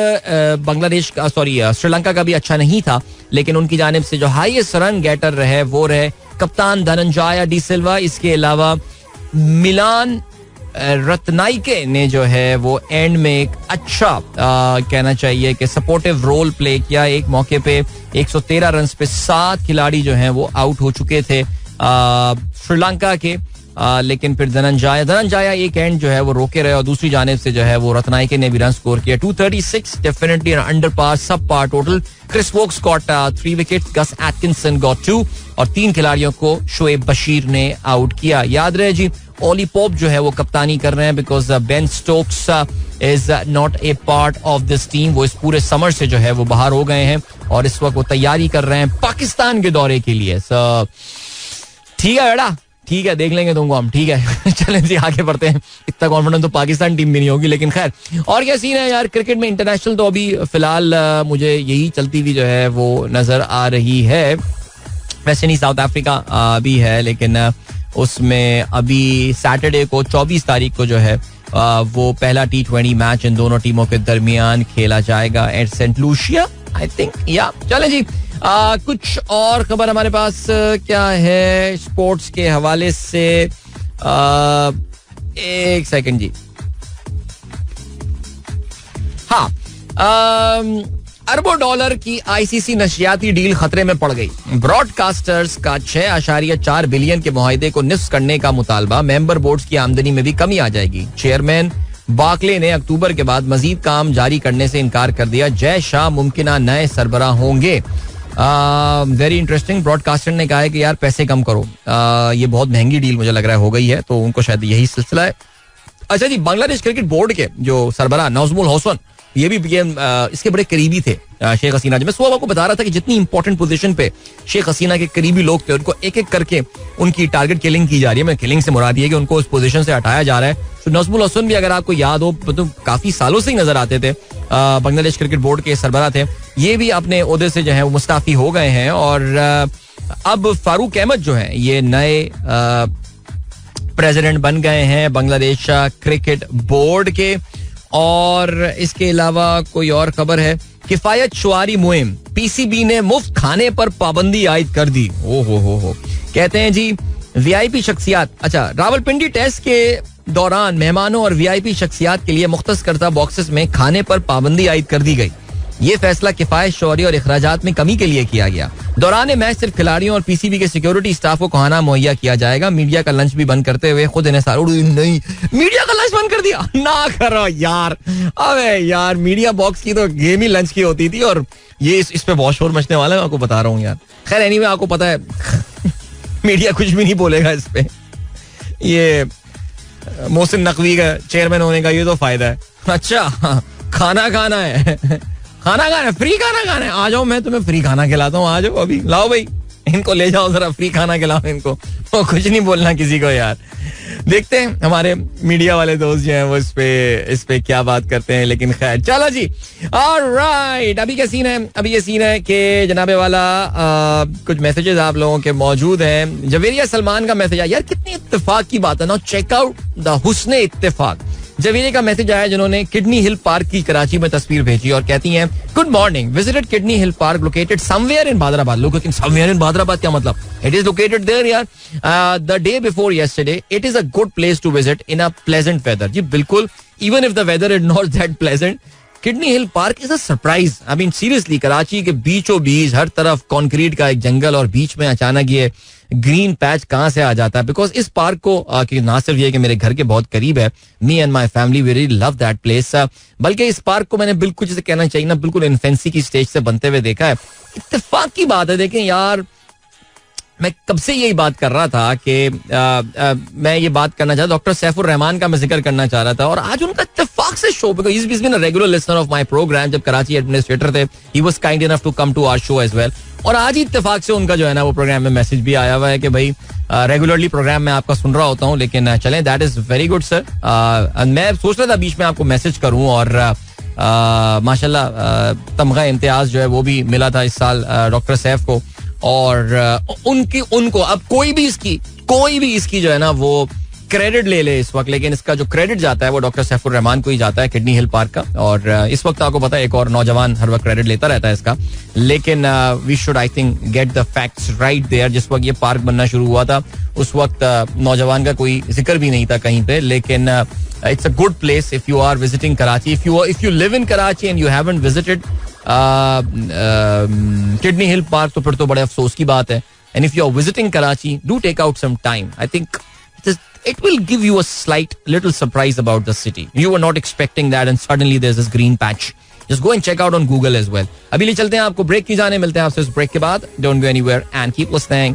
बांग्लादेश का श्रीलंका का भी अच्छा नहीं था, लेकिन उनकी जानिब से जो हाईएस्ट रन गेटर रहे वो रहे कप्तान धनंजय डी सिल्वा. इसके अलावा मिलान रत्नाइके ने जो है वो एंड में एक अच्छा कहना चाहिए कि सपोर्टिव रोल प्ले किया. एक मौके पे 113 रन पे 7 खिलाड़ी जो हैं वो आउट हो चुके थे श्रीलंका के. लेकिन फिर धनंजय एक एंड जो है वो रोके रहे और दूसरी जानिब से जो है वो रत्नाइके ने भी रन स्कोर किया. 236 definitely under par, sub par total. Chris Woakes got 3 wickets, Gus Atkinson got 2 और 3 खिलाड़ियों को शोएब बशीर ने आउट किया. याद रहे जी, ओली पोप जो है वो कप्तानी कर रहे हैं because Ben Stokes is not a part of this team. वो इस पूरे समर से जो है वो बाहर हो गए हैं और इस वक्त वो तैयारी कर रहे हैं पाकिस्तान के दौरे के लिए. ठीक है बेटा, ठीक है, देख लेंगे तुमको हम. ठीक है चलें जी, आगे बढ़ते हैं. इतना कॉन्फिडेंस तो पाकिस्तान टीम भी नहीं होगी, लेकिन खैर. और क्या सीन है यार क्रिकेट में इंटरनेशनल, तो अभी फिलहाल मुझे यही चलती हुई जो है वो नजर आ रही है. वेस्ट इंडीज साउथ अफ्रीका भी है, लेकिन उसमें अभी सैटरडे को 24 तारीख को जो है वो पहला T20 मैच इन दोनों टीमों के दरमियान खेला जाएगा at Saint Lucia, I think. या चले जी, कुछ और खबर हमारे पास क्या है स्पोर्ट्स के हवाले से. एक सेकंड जी. हाँ, अरबों डॉलर की आईसीसी नशियाती डील खतरे में पड़ गई. ब्रॉडकास्टर्स का 6.4 बिलियन के मुआहदे को निफ्स करने का मुतालबा. मेंबर बोर्ड्स की आमदनी में भी कमी आ जाएगी. चेयरमैन बाकले ने अक्टूबर के बाद मजीद काम जारी करने से इनकार कर दिया. जय शाह मुमकिन नए सरबराह होंगे. Very interesting. ब्रॉडकास्टर ने कहा है कि यार पैसे कम करो. ये बहुत महंगी डील मुझे लग रहा है हो गई है, तो उनको शायद यही सिलसिला है. अच्छा जी, बांग्लादेश क्रिकेट बोर्ड के जो सरबराह नज़मुल हसन, ये भी इसके बड़े करीबी थे शेख हसीना. जब मैं सुबह आपको बता रहा था कि जितनी इंपॉर्टेंट पोजीशन पे शेख हसीना के करीबी लोग थे, उनको एक एक करके उनकी टारगेट किलिंग की जा रही है. मैं किलिंग से मुराद ये कि उनको उस पोजीशन से हटाया जा रहा है. तो नज़मुल हसन भी, अगर आपको याद हो, तो काफी सालों से ही नजर आते थे, बांग्लादेश क्रिकेट बोर्ड के सरबराह थे. ये भी अपने ओहदे से जो है वो मुस्ताफी हो गए हैं और अब फारूक अहमद जो है ये नए प्रेसिडेंट बन गए हैं बांग्लादेश क्रिकेट बोर्ड के. और इसके अलावा कोई और खबर है, किफायत शुआरी मुहिम, पीसीबी ने मुफ्त खाने पर पाबंदी आयद कर दी. ओ हो. कहते हैं जी वीआईपी शख्सियात. अच्छा, रावलपिंडी टेस्ट के दौरान मेहमानों और वीआईपी शख्सियात के लिए मुख्तस करता बॉक्सेस में खाने पर पाबंदी आयद कर दी गई. ये फैसला किफायत शौरी और अखराजात में कमी के लिए किया गया. दौरान मैच सिर्फ खिलाड़ियों और पीसीबी के सिक्योरिटी स्टाफ को खाना मुहैया किया जाएगा. मीडिया का लंच भी बंद करते हुए खुद नहीं, मीडिया का लंच बंद कर दिया. ना करो यार. अबे यार, मीडिया बॉक्स की तो गेम ही लंच की होती थी और ये इस पे बहुत शोर मचने वाला है, आपको बता रहा हूँ यार. खैर एनीवे, आपको पता है मीडिया कुछ भी नहीं बोलेगा इस पे. ये मोहसिन नकवी का चेयरमैन होने का ये तो फायदा है. अच्छा, खाना खाना है, खाना खाना है, फ्री खाना खाना है, आ जाओ मैं तुम्हें फ्री खाना खिलाता हूँ, आ जाओ अभी, लाओ भाई इनको ले जाओ जरा, फ्री खाना खिलाओ इनको. वो कुछ नहीं बोलना किसी को यार. देखते हैं हमारे मीडिया वाले दोस्त जो हैं वो इस पे क्या बात करते हैं. लेकिन खैर चलो जी. ऑलराइट, अभी क्या सीन है? अभी ये सीन है कि जनाबे वाला कुछ मैसेजेस आप लोगों के मौजूद हैं. जवेरिया सलमान का मैसेज आया. यार कितनी इत्तेफाक की बात है ना. चेकआउट द हुस्न इत्तेफाक. जवेरिया का मैसेज आया जिन्होंने किडनी हिल पार्क की कराची में तस्वीर भेजी और कहती हैं, good morning, visited Kidney Hill Park located somewhere in Bahadurabad. लोग समवेयर इन बादराबाद क्या मतलब? इट इज लोकेटेड देयर यार. The day before yesterday. It is a good place to visit in a pleasant weather. जी बिल्कुल, even if the weather is not that pleasant. Kidney Hill Park is a surprise. I mean seriously, Karachi के बीचों बीच हर तरफ concrete का एक जंगल और बीच में अचानक ये ग्रीन पैच कहाँ से आ जाता है. बिकॉज इस पार्क को ना सिर्फ ये कि मेरे घर के बहुत करीब है, me and my family we really love that place, बल्कि इस पार्क को मैंने बिल्कुल जैसे कहना चाहिए ना, बिल्कुल इन्फेंसी की स्टेज से बनते हुए देखा है. इत्तेफाक की बात है. देखें यार, मैं कब से यही बात कर रहा था कि मैं ये बात करना चाहता, डॉक्टर सैफुर रहमान का मैं जिक्र करना चाह रहा था और आज उनका इत्तेफाक से show, because he is been a regular listener of my programme. जब कराची एडमिनिस्ट्रेटर थे, he was kind enough to come to our show as well. और आज ही इत्तेफाक से उनका जो है ना वो प्रोग्राम में मैसेज भी आया हुआ है कि भाई रेगुलरली प्रोग्राम में आपका सुन रहा होता हूँ, लेकिन चलें, that is very good sir. मैं सोच रहा था बीच में आपको मैसेज करूँ, और माशाल्लाह तमगा इम्तियाज जो है वो भी मिला था इस साल डॉक्टर सैफ को, और उनको अब कोई भी इसकी जो है ना वो क्रेडिट ले ले इस वक्त, लेकिन इसका जो क्रेडिट जाता है वो डॉक्टर सैफुर रहमान को ही जाता है, किडनी हिल पार्क का. और इस वक्त आपको पता है एक और नौजवान हर वक्त क्रेडिट लेता रहता है इसका, लेकिन we should I think get the facts right there. जिस वक्त ये पार्क बनना शुरू हुआ था उस वक्त नौजवान का कोई जिक्र भी नहीं था कहीं पे, लेकिन it's a good place if you are visiting Karachi. If you live in Karachi and you haven't visited Kidney Hill Park, तो फिर तो बड़े अफसोस की बात है. And if you are visiting Karachi, do take out some time. I think it will give you a slight little surprise about the city. You were not expecting that and suddenly there's this green patch. Just go and check out on Google as well. अभी ले चलते हैं आपको break की जाने, मिलते हैं आपसे इस ब्रेक के बाद. Don't go anywhere and keep listening.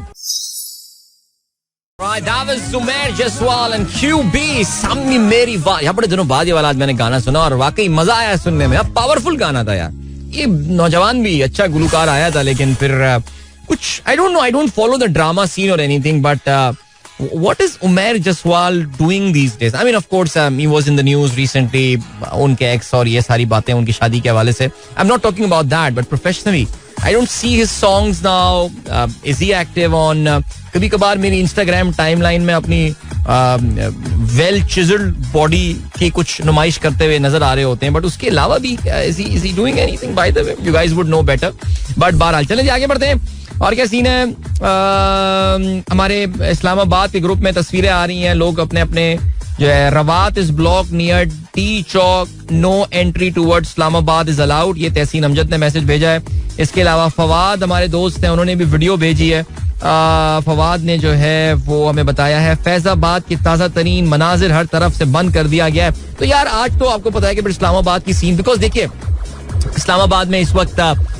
Right, that was Sumer Jaswal and QB सामने मेरी बात. यहाँ बड़े दिनों बाद ये वाला आज मैंने गाना सुना और वाकई मजा आया सुनने में. पावरफुल गाना था यार. ये नौजवान भी अच्छा गुलकार आया था, लेकिन फिर कुछ I don't follow the drama scene or anything, but what is Umair Jaswal doing these days? I mean, of course, he was in the news recently. उनके ex और ये सारी बातें उनकी शादी के हवाले से. I'm not talking about that, but professionally, I don't see his songs now. Is he active on? कभी कभार मेरी Instagram timeline में अपनी well chiseled body की कुछ नुमाइश करते हुए नजर आ रहे होते हैं, but उसके अलावा भी is he doing anything? By the way, you guys would know better. But बहरहाल चलें जी आगे बढ़ते हैं. और क्या सीन है, हमारे इस्लामाबाद के ग्रुप में तस्वीरें आ रही हैं. लोग अपने अपने जो है Rawat is block near T Chowk, no entry towards Islamabad is allowed. ये तहसीन अमजद ने मैसेज भेजा है. इसके अलावा फवाद हमारे दोस्त हैं, उन्होंने भी वीडियो भेजी है. फवाद ने जो है वो हमें बताया है फैजाबाद की ताज़ा तरीन मनाजिर हर तरफ से बंद कर दिया गया है. तो यार आज तो आपको पता है कि इस्लामाबाद की सीन, बिकॉज देखिए इस्लामाबाद में इस वक्त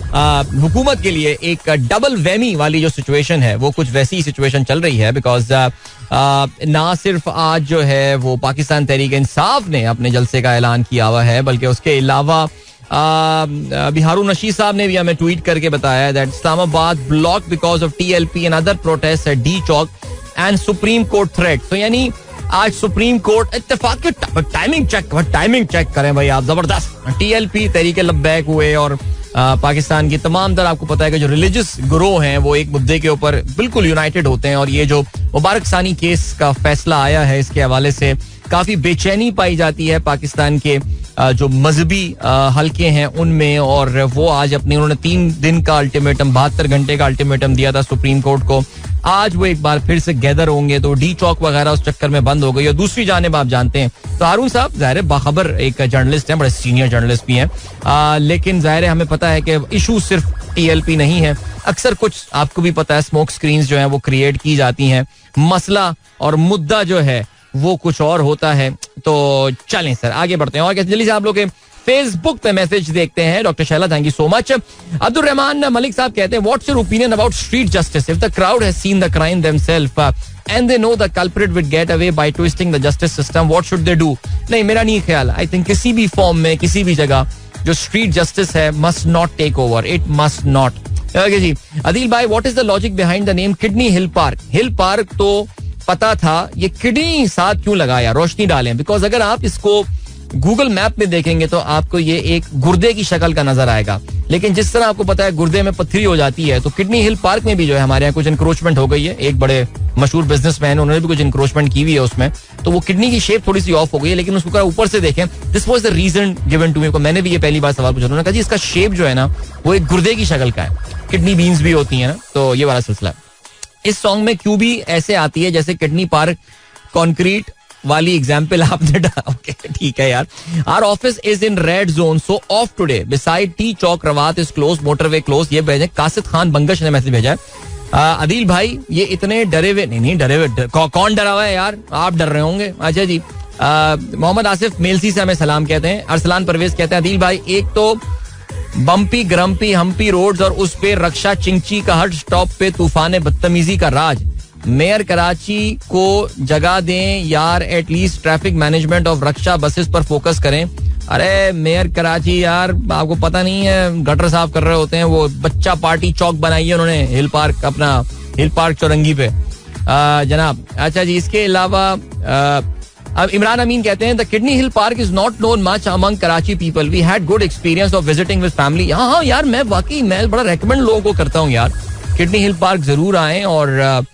हुकूमत के लिए एक डबल वेमी वाली जो सिचुएशन है वो कुछ वैसी सिचुएशन चल रही है. बिकॉज ना सिर्फ आज जो है वो पाकिस्तान तहरीक इंसाफ ने अपने जलसे का ऐलान किया हुआ है, बल्कि उसके अलावा अभी हारून रशीद साहब ने भी हमें ट्वीट करके बताया that Islamabad block because of TLP and other protest at D Chowk and supreme court threat. तो यानी आज सुप्रीम कोर्ट इत्तेफाक की टाइमिंग चेक करें भाई आप, जबरदस्त. TLP तहरीक लब्बैक हुए और पाकिस्तान की तमाम तरह आपको पता है कि जो रिलीजियस गिरोह हैं वो एक मुद्दे के ऊपर बिल्कुल यूनाइटेड होते हैं. और ये जो मुबारक सानी केस का फैसला आया है इसके हवाले से काफी बेचैनी पाई जाती है पाकिस्तान के जो मजहबी हलके हैं उनमें. और वो आज उन्होंने 3 दिन का अल्टीमेटम, 72 घंटे का अल्टीमेटम दिया था सुप्रीम कोर्ट को. आज वो एक बार फिर से गैदर होंगे, तो डी चौक वगैरह उस चक्कर में बंद हो गई. और दूसरी जानिब आप जानते हैं तो हारून साहब ज़ाहिर बाखबर एक जर्नलिस्ट हैं, बड़े सीनियर जर्नलिस्ट भी हैं, लेकिन ज़ाहिर हमें पता है कि इशू सिर्फ TLP नहीं है. अक्सर कुछ आपको भी पता है स्मोक स्क्रीन्स जो हैं वो क्रिएट की जाती हैं, मसला और मुद्दा जो है वो कुछ और होता है. तो चलें सर आगे बढ़ते हैं. और जल्दी से आप लोग फेसबुक पे मैसेज देखते हैं. Doctor Shaila, thank you so much. Abdul Rehman Malik sahab कहते हैं what's your opinion about street justice? If the crowd has seen the crime themselves and they know the culprit will get away by twisting the justice system, what should they do? नहीं, मेरा नहीं ख्याल. I think किसी भी form में किसी भी जगह जो स्ट्रीट जस्टिस है must not take over. It must not. Okay जी. अदील भाई, what is the logic behind the name Kidney Hill Park? Hill Park तो पता था, ये किडनी साथ क्यों लगाया? रोशनी डालें. बिकॉज अगर आप इसको गूगल मैप में देखेंगे तो आपको ये एक गुर्दे की शक्ल का नजर आएगा, लेकिन जिस तरह आपको पता है गुर्दे में पत्थरी हो जाती है, तो किडनी हिल पार्क में भी जो है हमारे यहाँ कुछ इंक्रोचमेंट हो गई है. एक बड़े मशहूर बिजनेसमैन, उन्होंने भी कुछ इंक्रोचमेंट की हुई है उसमें, तो वो किडनी की शेप थोड़ी सी ऑफ हो गई है. लेकिन उसको ऊपर से देखें, this was the reason given to me. मैंने भी ये पहली बार सवाल पूछा, उन्होंने कहा जी इसका शेप जो है ना वो एक गुर्दे की शक्ल का है. किडनी बीन्स भी होती है ना, तो ये वाला सिलसिला. इस सॉन्ग में क्यों भी ऐसे आती है जैसे किडनी पार्क कॉन्क्रीट वाली एग्जाम्पल आपने ओके ठीक है यार. Our office is in red zone so of today beside T Chowk, Rawat is close, motorway close. ये भेजे कासिद खान बंगश ने मैसेज भेजा है. अदील भाई ये इतने डरे हुए नहीं डरे हुए, कौन डरा हुआ है यार? आप डर रहे होंगे. अच्छा जी. मोहम्मद आसिफ मेलसी से हमें सलाम कहते हैं. अरसलान परवेज कहते हैं अदील भाई एक तो बम्पी ग्रम्पी हम्पी रोड्स और उस पे रक्षा चिंची का हर स्टॉप पे तूफान बदतमीजी का राज. मेयर कराची को जगह दें यार, at least traffic management of Raksha buses पर फोकस करें. अरे मेयर कराची यार, आपको पता नहीं है गटर साफ कर रहे होते हैं. वो बच्चा पार्टी चौक बनाई है उन्होंने हिल पार्क, अपना हिल पार्क चौरंगी पे. जनाब अच्छा जी, इसके अलावा अब इमरान अमीन कहते हैं the Kidney Hill Park is not known much among Karachi people, we had good experience of visiting with family. हाँ यार, मैं बड़ा रेकमेंड लोगों को करता हूँ यार, किडनी हिल पार्क जरूर आएं. और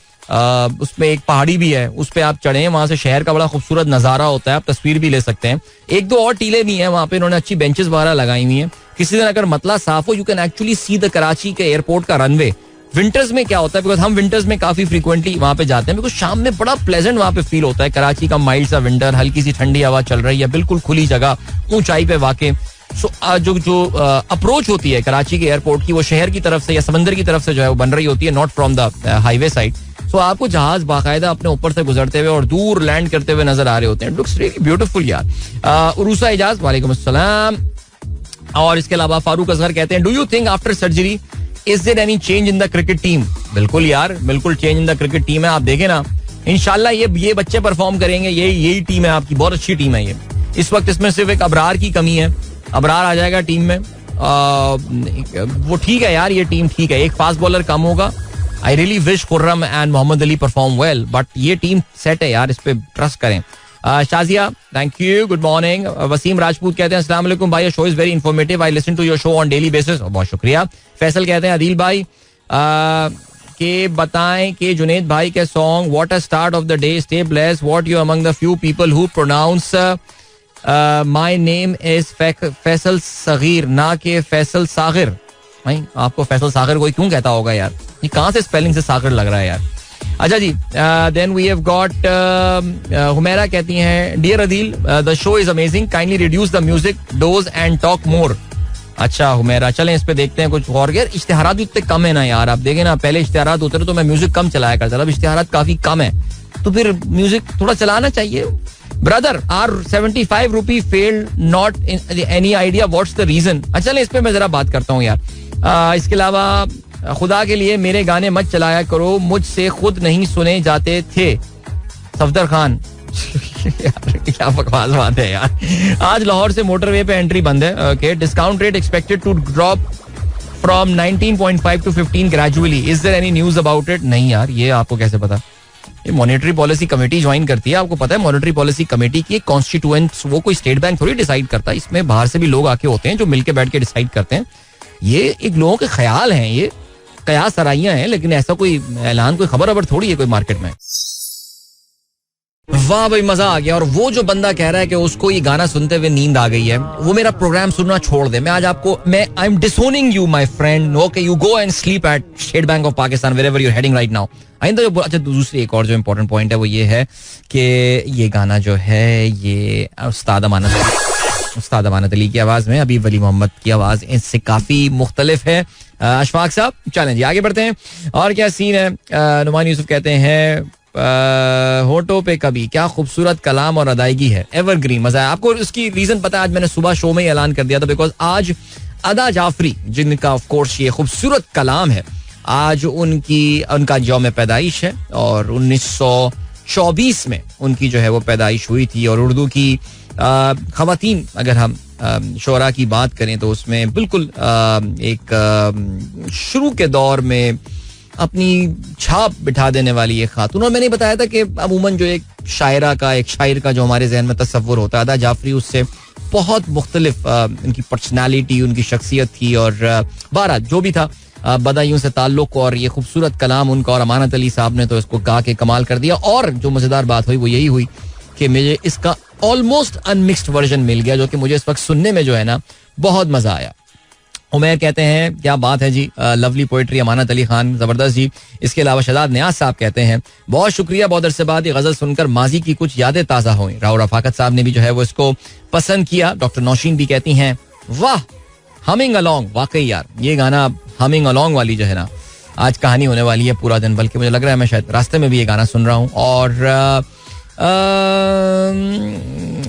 उसमें एक पहाड़ी भी है, उस पे आप चढ़ें, वहां से शहर का बड़ा खूबसूरत नजारा होता है, आप तस्वीर भी ले सकते हैं. एक दो और टीले भी हैं वहां पे, इन्होंने अच्छी बेंचेस वगैरह लगाई हुई हैं. किसी दिन अगर मतला साफ हो, you can actually see the Karachi के एयरपोर्ट का रनवे. विंटर्स में क्या होता है, बिकॉज हम विंटर्स में काफी फ्रीक्वेंटली वहां पे जाते हैं, बिकॉज शाम में बड़ा प्लेजेंट वहां पे फील होता है. कराची का माइल्ड सा विंटर, हल्की सी ठंडी हवा चल रही है, बिल्कुल खुली जगह, ऊंचाई पे वाक़े. सो जो अप्रोच होती है कराची के एयरपोर्ट की, वो शहर की तरफ से या समंदर की तरफ से जो है वो बन रही होती है, not from the highway side. So आपको जहाज बाकायदा अपने ऊपर से गुजरते हुए और दूर लैंड करते हुए नजर आ रहे होते हैं. लुक्स रियली ब्यूटीफुल यार. उरूसा इजाज, वालेकुम अस्सलाम. और इसके अलावा फारूक असगर कहते हैं do you think after surgery is there any change in the cricket team? बिल्कुल यार, बिल्कुल change in the cricket team है. आप देखें ना, इंशाल्लाह ये बच्चे परफॉर्म करेंगे. यही टीम है आपकी, बहुत अच्छी टीम है ये. इस वक्त इसमें सिर्फ एक अबरार की कमी है, अबरार आ जाएगा टीम में. वो ठीक है यार, ये टीम ठीक है. एक फास्ट बॉलर कम होगा. I really wish Khurram and Mohammad Ali perform well, but ये टीम सेट है यार, इस पे ट्रस्ट करें. Shazia, thank you, good morning. Waseem Rajput कहते हैं अस्सलाम वालेकुम भाई, show is very informative, I listen to your show on daily basis. बहुत शुक्रिया. फैसल कहते हैं अदील भाई के बताएं कि जुनेद भाई के song what a start of the day, stay blessed, what you among the few people who pronounce my name is Faisal Saghir, ना के फैसल सागिर. भाई आपको फैसल सागिर कोई क्यों कहता होगा यार, ये कहाँ से स्पेलिंग से सागिर लग रहा है यार. अच्छा जी, then we have got Humaira कहती हैं dear Adeel the show is amazing, kindly reduce the music, dose and talk more. अच्छा हुमैरा, चलें इस पे देखते हैं कुछ और. यार इश्तिहारात भी इतने कम है ना यार, आप देखें ना, पहले इश्तिहारात होते थे तो मैं म्यूजिक कम चलाया करता था, अब इश्तिहारात काफी कम है, तो फिर म्यूजिक थोड़ा चलाना चाहिए. Brother are 75 rupee failed, not any idea what's the reason. अच्छा इस पे मैं जरा बात करता हूँ यार. इसके अलावा खुदा के लिए मेरे गाने मत चलाया करो, मुझसे खुद नहीं सुने जाते थे. सफदर खान यार क्या बकवास बात है यार. आज लाहौर से मोटरवे पे एंट्री बंद है. Okay, discount rate expected to drop from 19.5 to 15 gradually, is there any news about it? नहीं यार, ये आपको कैसे पता? ये मॉनेटरी पॉलिसी कमेटी ज्वाइन करती है, आपको पता है मॉनेटरी पॉलिसी कमेटी की एक कॉन्स्टिट्यूएंट्स, वो कोई स्टेट बैंक थोड़ी डिसाइड करता है, इसमें बाहर से भी लोग आके होते हैं जो मिलके बैठ के डिसाइड करते हैं. ये एक लोगों के ख्याल हैं, ये कयास सराइयां हैं, लेकिन ऐसा कोई ऐलान, कोई खबर थोड़ी है कोई मार्केट में. वाह भाई, मजा आ गया. और वो जो बंदा कह रहा है कि उसको ये गाना सुनते हुए नींद आ गई है, वो मेरा प्रोग्राम सुनना छोड़ दे. मैं आज आपको, I am disowning you my friend. Okay, you go and sleep at State Bank of Pakistan wherever you are heading right now. अच्छा, दूसरी एक और जो इंपॉर्टेंट पॉइंट है वो ये है कि ये गाना जो है ये उस्ताद अमानत अली की आवाज में, अबीब वली मोहम्मद की आवाज इससे काफी मुख्तलिफ है. अशफाक साहब चलें जी आगे बढ़ते हैं. और क्या सीन है? नुमान यूसुफ कहते हैं होठों पे कभी, क्या खूबसूरत कलाम और अदायगी है, एवरग्रीन, मजा है. आपको उसकी रीजन पता है? आज मैंने सुबह शो में ही ऐलान कर दिया था, बिकॉज आज अदा जाफरी, जिनका ऑफ कोर्स ये खूबसूरत कलाम है, आज उनका यौम पैदाइश है. और 1924 में उनकी जो है वो पैदाइश हुई थी. और उर्दू की खवातीन, अगर हम शोरा की बात करें तो उसमें बिल्कुल एक शुरू के दौर में अपनी छाप बिठा देने वाली एक खातून. और मैंने बताया था कि अमूमन जो एक शायर का जो हमारे जहन में तस्वुर होता है, अदा जाफरी उससे बहुत मुख्तलिफ उनकी पर्सनालिटी, उनकी शख्सियत थी. और बारह जो भी था, बदायूं से ताल्लुक, और ये खूबसूरत कलाम उनका, और अमानत अली साहब ने तो इसको गा के कमाल कर दिया. और जो मजेदार बात हुई वो यही हुई कि मुझे इसका ऑलमोस्ट अनमिक्स्ड वर्जन मिल गया, जो कि मुझे इस वक्त सुनने में जो है ना बहुत मजा आया. उमैर कहते हैं क्या बात है जी, लवली पोइट्री, अमानत अली खान जबरदस्त जी. इसके अलावा शदाद नियाज साहब कहते हैं बहुत शुक्रिया, बहुत अरसे बाद ये गजल सुनकर माजी की कुछ यादें ताज़ा हुई. राव रफाकत साहब ने भी जो है वो इसको पसंद किया. डॉक्टर नौशीन भी कहती हैं वाह, हमिंग अलॉन्ग. वाकई यार ये गाना हमिंग अलॉन्ग वाली जो है ना, आज कहानी होने वाली है पूरा दिन, बल्कि मुझे लग रहा है मैं शायद रास्ते में भी ये गाना सुन रहा हूँ. और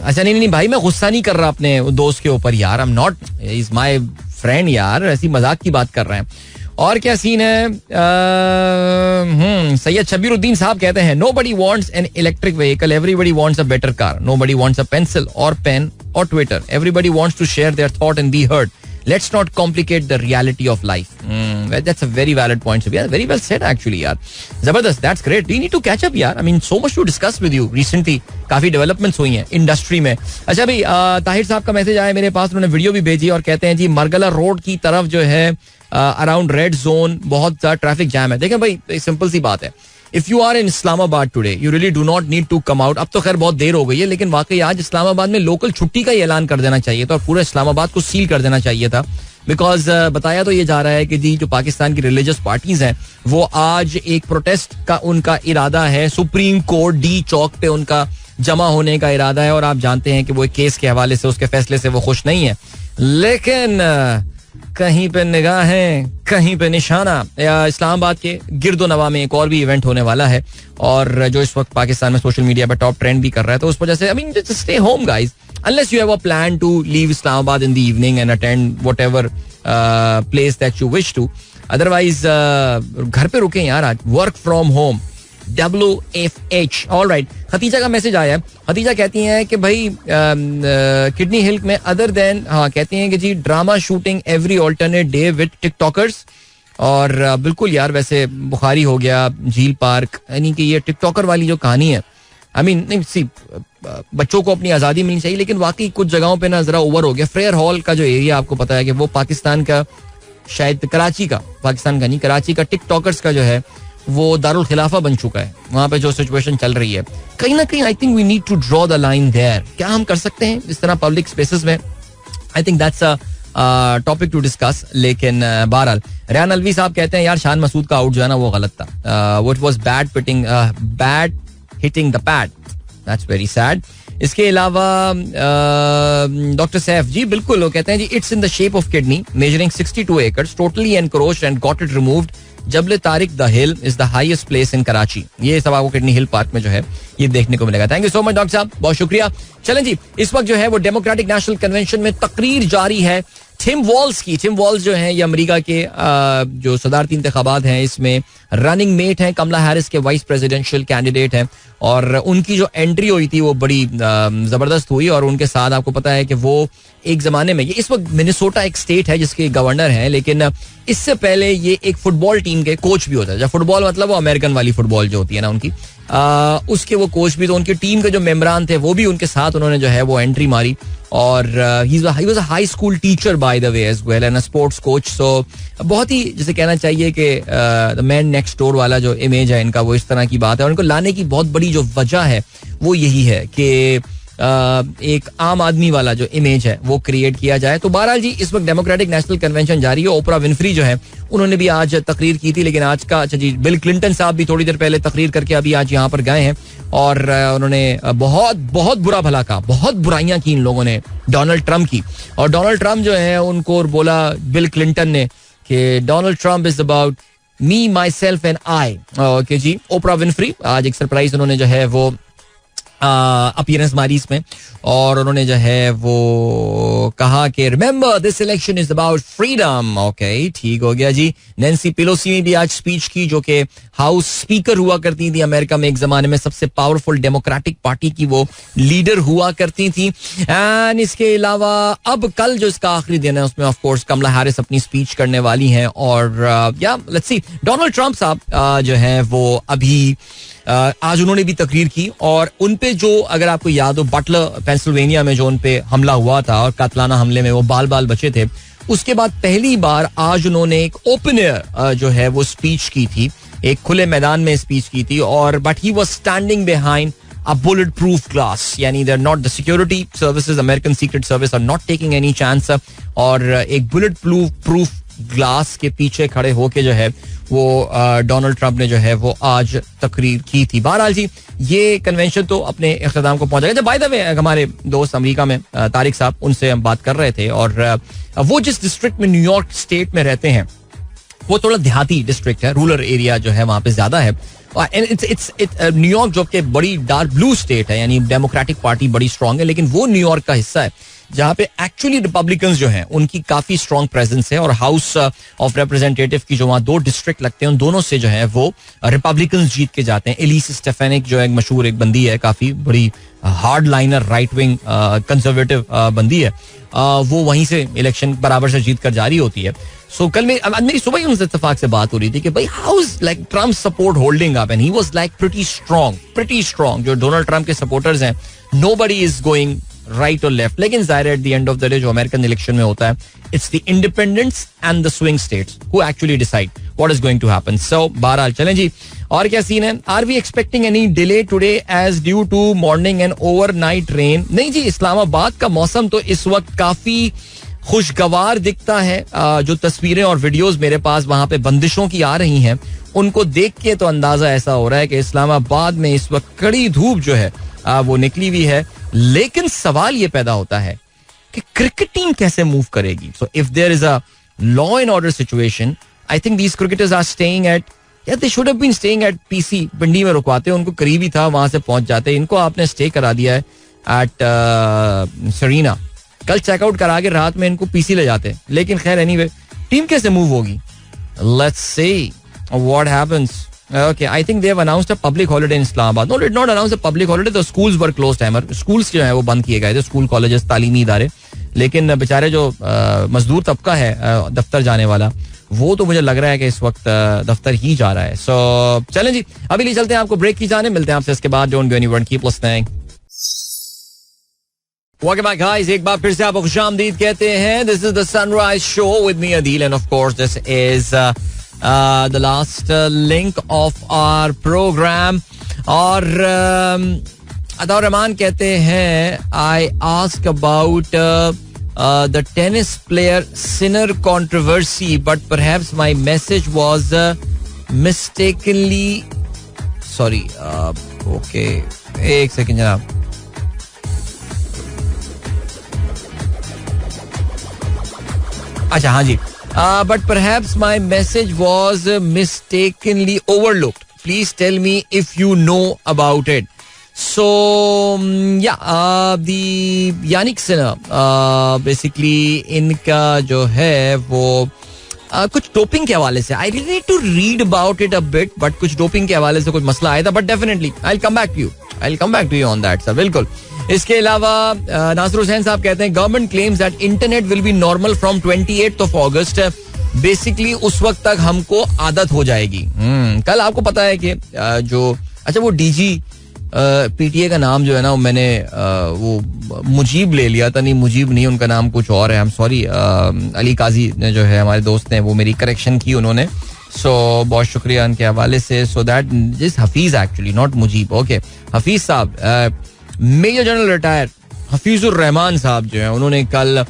अच्छा नहीं भाई, मैं गुस्सा नहीं कर रहा अपने दोस्त के ऊपर यार, I am not, is my friend यार, ऐसी मजाक की बात कर रहे हैं. और क्या सीन है? सैयद शबीरुद्दीन साहब कहते हैं nobody wants an electric vehicle, everybody wants a better car. Nobody wants a pencil और पेन और Twitter. Everybody wants to share their thought and be heard. Let's not complicate the reality of life. That's a very valid point. Very well said actually यार. जबरदस्त. That's great. We need to catch up यार. I mean so much to discuss with you. Recently काफी developments हुई हैं industry में. अच्छा भाई, ताहिर साहब का मैसेज आया मेरे पास. उन्होंने वीडियो भी भेजी और कहते हैं जी मरगला रोड की तरफ जो है अराउंड रेड जोन बहुत ज्यादा ट्रैफिक जैम है. देखें भाई, सिंपल सी बात है. If you are in Islamabad today, you really do not need to come out. अब तो खैर बहुत देर हो गई है, लेकिन वाकई आज इस्लामाबाद में लोकल छुट्टी का ही ऐलान कर देना चाहिए था और पूरे इस्लामाबाद को सील कर देना चाहिए था. बिकॉज बताया तो ये जा रहा है कि जी जो पाकिस्तान की रिलीजियस पार्टीज हैं वो आज एक प्रोटेस्ट का उनका इरादा है. सुप्रीम कोर्ट डी चौक पे उनका जमा होने का इरादा है और आप जानते हैं कि वो एक केस के हवाले से, उसके फैसले से वो खुश नहीं है. लेकिन कहीं पे निगाहें कहीं पे निशाना. इस्लामाबाद के गिरदो नवा में एक और भी इवेंट होने वाला है और जो इस वक्त पाकिस्तान में सोशल मीडिया पे टॉप ट्रेंड भी कर रहा है. तो उस वजह से I mean just stay home guys unless you have a plan to leave Islamabad in the evening and attend whatever place that you wish to. Otherwise घर पे रुकें यार आज. Work from home. WFH. All right. Khatija का message आया है. Khadija कहती हैं कि भाई किडनी हिल में अदर देन, हाँ कहती हैं कि जी drama shooting every alternate day with TikTokers. और बिल्कुल यार, वैसे बुखारी हो गया, झील पार्क, यानी कि ये टिकटॉकर वाली जो कहानी है, आई मीन नहीं सी बच्चों को अपनी आज़ादी मिलनी चाहिए, लेकिन वाकई कुछ जगहों पे ना जरा ओवर हो गया. फ्रेयर हॉल का जो एरिया आपको पता है कि वो पाकिस्तान का, शायद कराची का, पाकिस्तान का नहीं कराची का टिकटॉकर्स का जो है वो दारुल खिलाफा बन चुका है. वहाँ पे जो सिचुएशन चल रही है, कहीं ना कहीं I think we need to draw the line there. क्या हम कर सकते हैं इस तरह पब्लिक स्पेसेस में? I think that's a topic to discuss. लेकिन बहरहाल रेहान अलवी साहब कहते हैं यार शान मसूद का आउट जो है ना वो गलत था. What was bad hitting the pad. That's very sad. इसके अलावा डॉक्टर सैफ जी बिल्कुल वो कहते हैं जी it's in the shape of kidney measuring 62 acres totally encroached and got it removed. Jabal Tariq the hill is the highest place in Karachi. ये सब आपको किडनी हिल पार्क में जो है ये देखने को मिलेगा. Thank you so much doctor साहब, बहुत शुक्रिया. चलें जी, इस वक्त जो है वो डेमोक्रेटिक नेशनल कन्वेंशन में तकरीर जारी है टिम वॉल्स की. टिम वॉल्स जो हैं ये अमेरिका के जो सदारती इंतखाबात हैं इसमें रनिंग मेट हैं, कमला हैरिस के वाइस प्रेसिडेंशियल कैंडिडेट हैं. और उनकी जो एंट्री हुई थी वो बड़ी जबरदस्त हुई. और उनके साथ आपको पता है कि वो एक जमाने में, ये इस वक्त मिनेसोटा एक स्टेट है जिसके गवर्नर हैं, लेकिन इससे पहले ये एक फुटबॉल टीम के कोच भी होता है. जब फुटबॉल मतलब वो अमेरिकन वाली फुटबॉल जो होती है ना उनकी, उसके वो कोच भी. तो उनकी टीम के जो मेंबरान थे वो भी उनके साथ उन्होंने जो है वो एंट्री मारी. और he was a high school teacher by the way as well and a sports coach. So बहुत ही जैसे कहना चाहिए कि द मैन नेक्स्ट डोर वाला जो इमेज है इनका वो इस तरह की बात है. और उनको लाने की बहुत बड़ी जो वजह है वो यही है कि एक आम आदमी वाला जो इमेज है वो क्रिएट किया जाए. तो बहरहाल जी इस वक्त डेमोक्रेटिक नेशनल कन्वेंशन जारी है. ओपरा विनफ्री जो है उन्होंने भी आज तकरीर की थी, लेकिन आज का, अच्छा जी, बिल क्लिंटन साहब भी थोड़ी देर पहले तकरीर करके अभी आज यहाँ पर गए हैं और उन्होंने बहुत बहुत बुरा भला कहा, बहुत बुराइयां की इन लोगों ने डोनाल्ड ट्रंप की. और डोनाल्ड ट्रंप जो है उनको बोला बिल क्लिंटन ने कि Donald Trump is about me myself and I. Okay जी, ओपरा विनफ्री आज एक सरप्राइज उन्होंने जो है वो अपीयरेंस मारी इसमें. और उन्होंने जो है वो कहा कि remember this election is about freedom. Okay, ठीक हो गया जी. नैन्सी पेलोसी ने भी आज स्पीच की, जो कि हाउस स्पीकर हुआ करती थी अमेरिका में एक जमाने में, सबसे पावरफुल डेमोक्रेटिक पार्टी की वो लीडर हुआ करती थी. एंड इसके अलावा अब कल जो इसका आखिरी दिन है उसमें ऑफ कोर्स कमला हैरिस अपनी स्पीच करने वाली हैं. और या लेट्स सी, डोनाल्ड ट्रंप साहब जो है वो अभी आज उन्होंने भी तकरीर की. और उनपे जो, अगर आपको याद हो, बटलर पेंसिल्वेनिया में जो उनपे हमला हुआ था और कातलाना हमले में वो बाल बाल बचे थे, उसके बाद पहली बार आज उन्होंने एक ओपन एयर जो है वो स्पीच की थी, एक खुले मैदान में स्पीच की थी. और but he was standing behind a bulletproof glass, यानी they're not the security services, American Secret Service are not taking any chance. और एक bulletproof ग्लास के पीछे खड़े होके जो है वो डोनाल्ड ट्रंप ने जो है वो आज तकरीर की थी. बहरहाल जी ये कन्वेंशन तो अपने इख्तिताम को पहुंचा गया. बाय द वे हमारे दोस्त अमेरिका में तारिक साहब, उनसे हम बात कर रहे थे और वो जिस डिस्ट्रिक्ट में न्यूयॉर्क स्टेट में रहते हैं वो थोड़ा देहाती डिस्ट्रिक्ट है, रूरल एरिया जो है वहां पे ज्यादा है. न्यूयॉर्क जो कि बड़ी डार्क ब्लू स्टेट है, यानी डेमोक्रेटिक पार्टी बड़ी स्ट्रांग है, लेकिन वो न्यूयॉर्क का हिस्सा है जहां पे एक्चुअली रिपब्लिकन्स जो हैं उनकी काफी स्ट्रॉन्ग प्रेजेंस है, और हाउस ऑफ रिप्रेजेंटेटिव की जो वहाँ 2 डिस्ट्रिक्ट लगते हैं उन दोनों से जो है वो रिपब्लिकन्स जीत के जाते हैं. एलिस स्टेफेनिक जो एक मशहूर एक बंदी है, काफी बड़ी hard liner right wing conservative बंदी है, वो वहीं से इलेक्शन बराबर से जीत कर जारी होती है. सो कल मेरी सुबह ही उनसे इत्तेफाक से बात हो रही थी कि भाई how is like Trump support holding up, and he was like pretty strong. जो डोनाल्ड ट्रम्प के सपोर्टर्स हैं, नोबडी इज गोइंग राइट और लेफ्ट. लेकिन जाहिर है at the end of the day जो अमेरिकन इलेक्शन में होता है, it's the independents and the swing states who actually decide what is going to happen. So बहरहाल चलें जी, और क्या सीन है. Are we expecting any delay today as due to morning and overnight rain? नहीं जी, इस्लामाबाद का मौसम तो इस वक्त काफी खुशगवार दिखता है. जो तस्वीरें और वीडियोस मेरे पास वहां पे बंदिशों की आ रही हैं, उनको देख के तो अंदाजा ऐसा हो रहा है कि इस्लामाबाद में इस वक्त कड़ी धूप जो है वो निकली हुई है. लेकिन सवाल ये पैदा होता है कि क्रिकेट टीम कैसे मूव करेगी. So if there is a law and order situation, I think these cricketers are staying at, yeah they should have been staying at PC. Pindi में रुकवाते, उनको करीब ही था, वहां से पहुंच जाते. इनको आपने स्टे करा दिया है एट सरीना. कल चेकआउट करा के रात में इनको पीसी ले जाते. लेकिन खैर एनीवे, टीम कैसे मूव होगी, let's see what happens. Okay, I think they have announced a public holiday in Islamabad. No, they did not announce a public holiday. The schools were closed. Schools जो है वो बंद किए गए थे, school colleges तालीमी इदारे. लेकिन बेचारे जो मजदूर तबका है दफ्तर जाने वाला, वो तो मुझे लग रहा है कि इस वक्त दफ्तर ही जा रहा है. सो चलें जी, अभी ले चलते हैं आपको ब्रेक की जाने. मिलते हैं आपसे इसके बाद. Don't go anywhere, keep listening. Welcome back guys, एक बार फिर से आपको खुशामदीद कहते हैं. This is the Sunrise Show with me Adil, and of course this is the last link of our program. और अता रहमान कहते हैं, I ask about the tennis player Sinner controversy, but perhaps my message was mistakenly sorry. Okay, एक second जनाब. अच्छा हाँ जी. But perhaps my message was mistakenly overlooked. Please tell me if you know about it. So the Yannick Sinner, basically इनका जो है वो कुछ doping के हवाले से, I really need to read about it a bit, but कुछ doping के हवाले से कुछ मसला आया था. But definitely I'll come back to you on that, sir. बिल्कुल. इसके अलावा नासिर हुसैन साहब कहते हैं, government claims that internet will be normal from 28th of August. Basically उस वक्त तक हमको आदत हो जाएगी. कल आपको पता है कि जो अच्छा वो डीजी पीटीए का नाम जो है ना, मैंने वो मुजीब ले लिया था. नहीं, मुजीब नहीं, उनका नाम कुछ और है. I am sorry. Ali Qazi ने जो है हमारे दोस्त ने वो मेरी करेक्शन की उन्होंने. सो बहुत शुक्रिया उनके हवाले से. सो दैट जिस Hafeez actually, not Mujeeb. Okay, Hafeez sahab, major general retired Hafizur Rahman sahab जो है, उन्होंने कल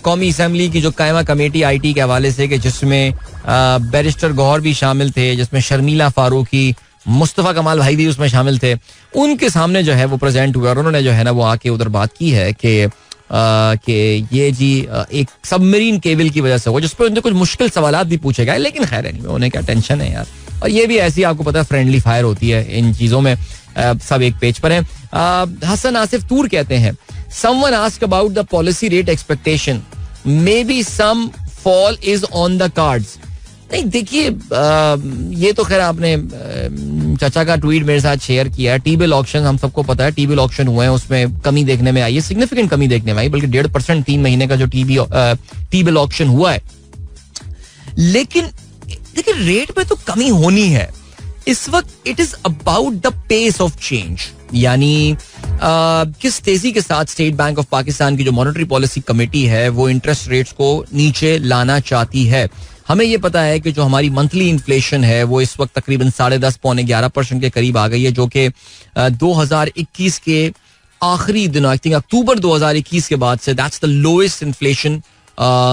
कौमी असेंबली की जो कायमा कमेटी आईटी के हवाले से, कि जिसमें बैरिस्टर गौहर भी शामिल थे, जिसमें शर्मीला फारूकी, मुस्तफ़ा कमाल भाई भी उसमें शामिल थे, उनके सामने जो है वो प्रेजेंट हुआ. और उन्होंने जो है ना वो आके उधर बात की है कि ये जी एक सबमरीन केबल की वजह से हुआ, जिस पर उनसे कुछ मुश्किल सवाल भी पूछे गए. लेकिन खैर नहीं, उन्हें क्या टेंशन है यार. और ये भी ऐसी आपको पता है फ्रेंडली फायर होती है इन चीजों में. सब एक पेज पर है. हसन आसिफ तूर कहते हैं, someone asked about the policy rate expectation, maybe some fall is on the cards. नहीं देखिए, ये तो खैर आपने चाचा का ट्वीट मेरे साथ शेयर किया है. टी-बिल ऑक्शन, हम सबको पता है टी-बिल ऑक्शन हुए हैं, उसमें कमी देखने में आई है, सिग्निफिकेंट कमी देखने में आई, बल्कि 1.5% 3 महीने का जो टी-बिल ऑक्शन हुआ है. लेकिन देखिए रेट में तो कमी होनी है इस वक्त. It is about the pace of change, यानी किस तेजी के साथ स्टेट बैंक ऑफ पाकिस्तान की जो मॉनेटरी पॉलिसी कमेटी है वो इंटरेस्ट रेट्स को नीचे लाना चाहती है. हमें ये पता है कि जो हमारी मंथली इन्फ्लेशन है वो इस वक्त तकरीबन 10.5-11% के करीब आ गई है, जो कि 2021 के आखिरी दिनों, आई थिंक अक्टूबर 2021 के बाद से that's the lowest inflation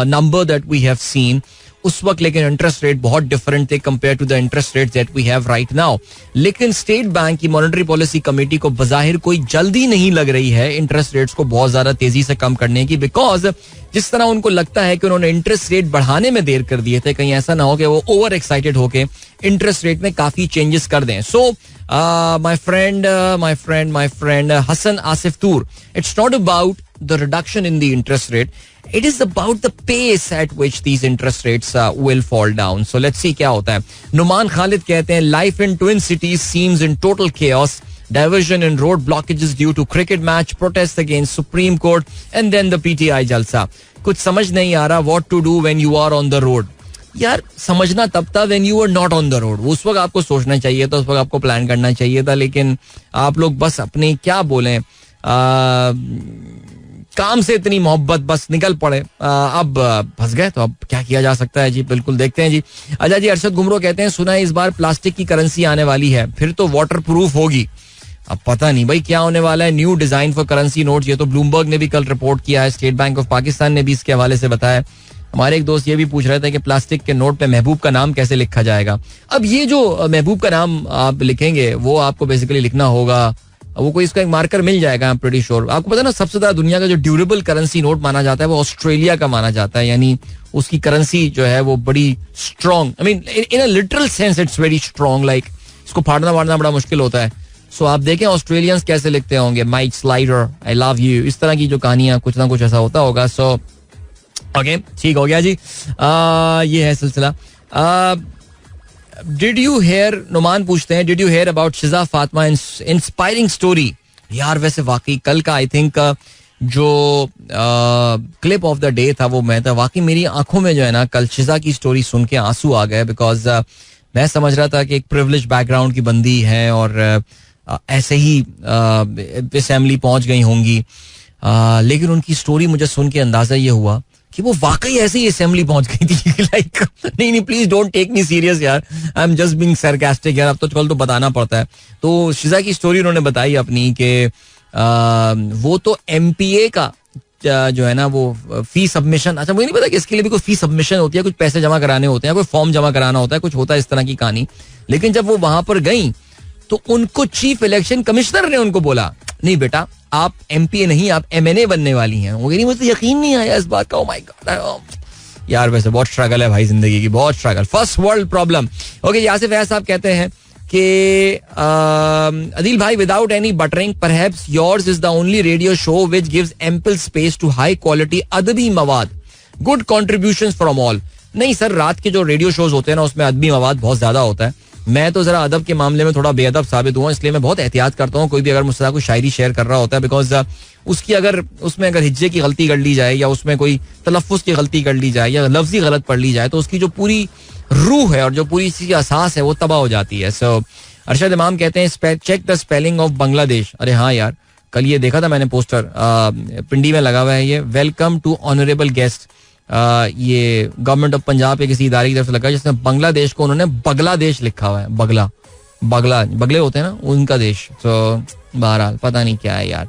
number that we have seen उस वक्त. लेकिन इंटरेस्ट रेट बहुत डिफरेंट थे compare to the interest rate that we have right now. लेकिन स्टेट बैंक की मॉनेटरी पॉलिसी कमेटी को बजाहिर कोई जल्दी नहीं लग रही है इंटरेस्ट रेट्स को बहुत ज्यादा तेजी से कम करने की, बिकॉज जिस तरह उनको लगता है कि उन्होंने इंटरेस्ट रेट बढ़ाने में देर कर दिए थे, कहीं ऐसा ना हो कि वो ओवर एक्साइटेड होके इंटरेस्ट रेट में काफी चेंजेस कर दें. So my friend Hasan Asif Toor, it's not about the reduction in the interest rate. It is about the pace at which these interest rates will fall down. So let's see क्या होता है. नुमान खालिद कहते हैं life in twin cities seems in total chaos. Diversion in road blockages due to cricket match, protests against Supreme Court, and then the PTI jalsa. कुछ समझ नहीं आ रहा what to do when you are on the road. यार समझना तब था when you were not on the road. उस वक्त आपको सोचना चाहिए था, उस वक्त आपको प्लान करना चाहिए था, लेकिन आप लोग बस अपने क्या बोलें काम से इतनी मोहब्बत बस निकल पड़े, अब फंस गए. तो अब क्या किया जा सकता है जी, बिल्कुल देखते हैं जी. अच्छा जी, अरशद गुमरो कहते हैं सुना है इस बार प्लास्टिक की करेंसी आने वाली है, फिर तो वाटर प्रूफ होगी. अब पता नहीं भाई क्या होने वाला है. New design for currency note, ये तो ब्लूमबर्ग ने भी कल रिपोर्ट किया है, स्टेट बैंक ऑफ पाकिस्तान ने भी इसके हवाले से बताया. हमारे एक दोस्त ये भी पूछ रहे थे कि प्लास्टिक के नोट पे महबूब का नाम कैसे लिखा जाएगा. अब ये जो महबूब का नाम आप लिखेंगे वो आपको बेसिकली लिखना होगा, वो कोई इसका एक मार्कर मिल जाएगा. I am pretty sure. आपको पता है ना, सबसे ज्यादा दुनिया का जो ड्यूरेबल करेंसी नोट माना जाता है वो ऑस्ट्रेलिया का माना जाता है. यानी उसकी करेंसी जो है वो बड़ी strong, I mean in a literal sense it's very strong. Like इसको फाड़ना वाड़ना बड़ा मुश्किल होता है. सो आप देखें ऑस्ट्रेलियंस कैसे लिखते होंगे, Mike Slider, I love you, इस तरह की जो कहानियां कुछ ना कुछ ऐसा होता होगा. सो ओके, ठीक हो गया जी. ये है सिलसिला. डिड यू हेयर, नुमान पूछते हैं, did you hear about Shiza Fatima inspiring story. यार वैसे वाकई कल का आई थिंक जो क्लिप ऑफ द डे था वो मैं था. वाकई मेरी आंखों में जो है ना कल शिजा की स्टोरी सुन के आंसू आ गए. बिकॉज मैं समझ रहा था कि एक प्रिविलेज बैकग्राउंड की बंदी है और ऐसे ही असेंबली पहुंच गई होंगी, लेकिन उनकी स्टोरी मुझे सुन के अंदाजा ये हुआ कि वो वाकई ऐसे ही असेंबली पहुंच गई थी. लाइक नहीं please don't take me serious यार, I am just being sarcastic यार. अब तो कल तो बताना पड़ता है. तो शिजा की स्टोरी उन्होंने बताई अपनी कि वो तो MPA का जो है ना वो फी सबमिशन, अच्छा मुझे नहीं पता कि इसके लिए भी कोई फी सबमिशन होती है, कुछ पैसे जमा कराने होते हैं, कोई फॉर्म जमा कराना होता है, कुछ होता है इस तरह की कहानी. लेकिन जब वो वहां पर गई तो उनको चीफ इलेक्शन कमिश्नर ने उनको बोला नहीं बेटा आप MPA नहीं, आप MNA बनने वाली हैं. वो मुझे यकीन नहीं आया इस बात का. ओ माय गॉड यार, वैसे बहुत स्ट्रगल है भाई जिंदगी की, बहुत struggle, first world problem. Okay, Yasif Faiz sahab कहते हैं कि अदिल भाई without any buttering perhaps yours is the only radio show which gives ample space to high quality अदबी मवाद, गुड कॉन्ट्रीब्यूशंस फ्रॉम ऑल. नहीं सर, रात के जो रेडियो शोज होते हैं ना उसमें अदबी मवाद बहुत ज्यादा होता है. मैं तो जरा अदब के मामले में थोड़ा बेअदब साबित हुआ, इसलिए मैं बहुत एहतियात करता हूँ कोई भी अगर मुझसे कोई शायरी शेयर कर रहा होता है. बिकॉज उसकी अगर उसमें अगर हिज्जे की गलती कर ली जाए या उसमें कोई तलफ़्फ़ुज़ की गलती कर ली जाए या लफ्जी गलत पढ़ ली जाए तो उसकी जो पूरी रूह है और जो पूरी चीज की असास है वो तबाह हो जाती है. सो अरशद इमाम कहते हैं check the spelling of Bangladesh. अरे हाँ यार, कल ये देखा था मैंने पोस्टर पिंडी में लगा हुआ है ये, वेलकम टू ऑनरेबल गेस्ट. ये गवर्नमेंट ऑफ पंजाब के किसी इदारे की तरफ से लगा जिसमें बांग्लादेश को उन्होंने बगलादेश लिखा हुआ है. बगले होते हैं ना उनका देश. तो बहरहाल पता नहीं क्या है यार.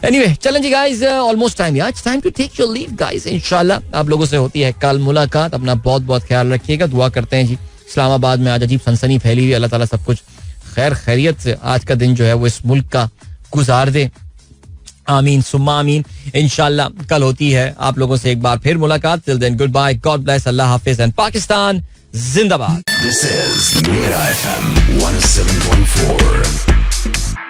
एनीवे चलें जी गाइस, ऑलमोस्ट टाइम यार, it's time to take your leave guys. इंशाल्लाह आप लोगों से होती है कल मुलाकात. अपना बहुत बहुत ख्याल रखिएगा, दुआ करते हैं जी. इस्लामाबाद में आज अजीब सनसनी फैली हुई, अल्लाह ताला सब कुछ खैर खैरियत से आज का दिन जो है वो इस मुल्क का गुजार दे. आमीन सुम्मा आमीन. इंशाल्लाह कल होती है आप लोगों से एक बार फिर मुलाकात. Till then good bye, God bless, अल्लाह हाफिज एंड पाकिस्तान जिंदाबाद. This is Mira FM 107.4.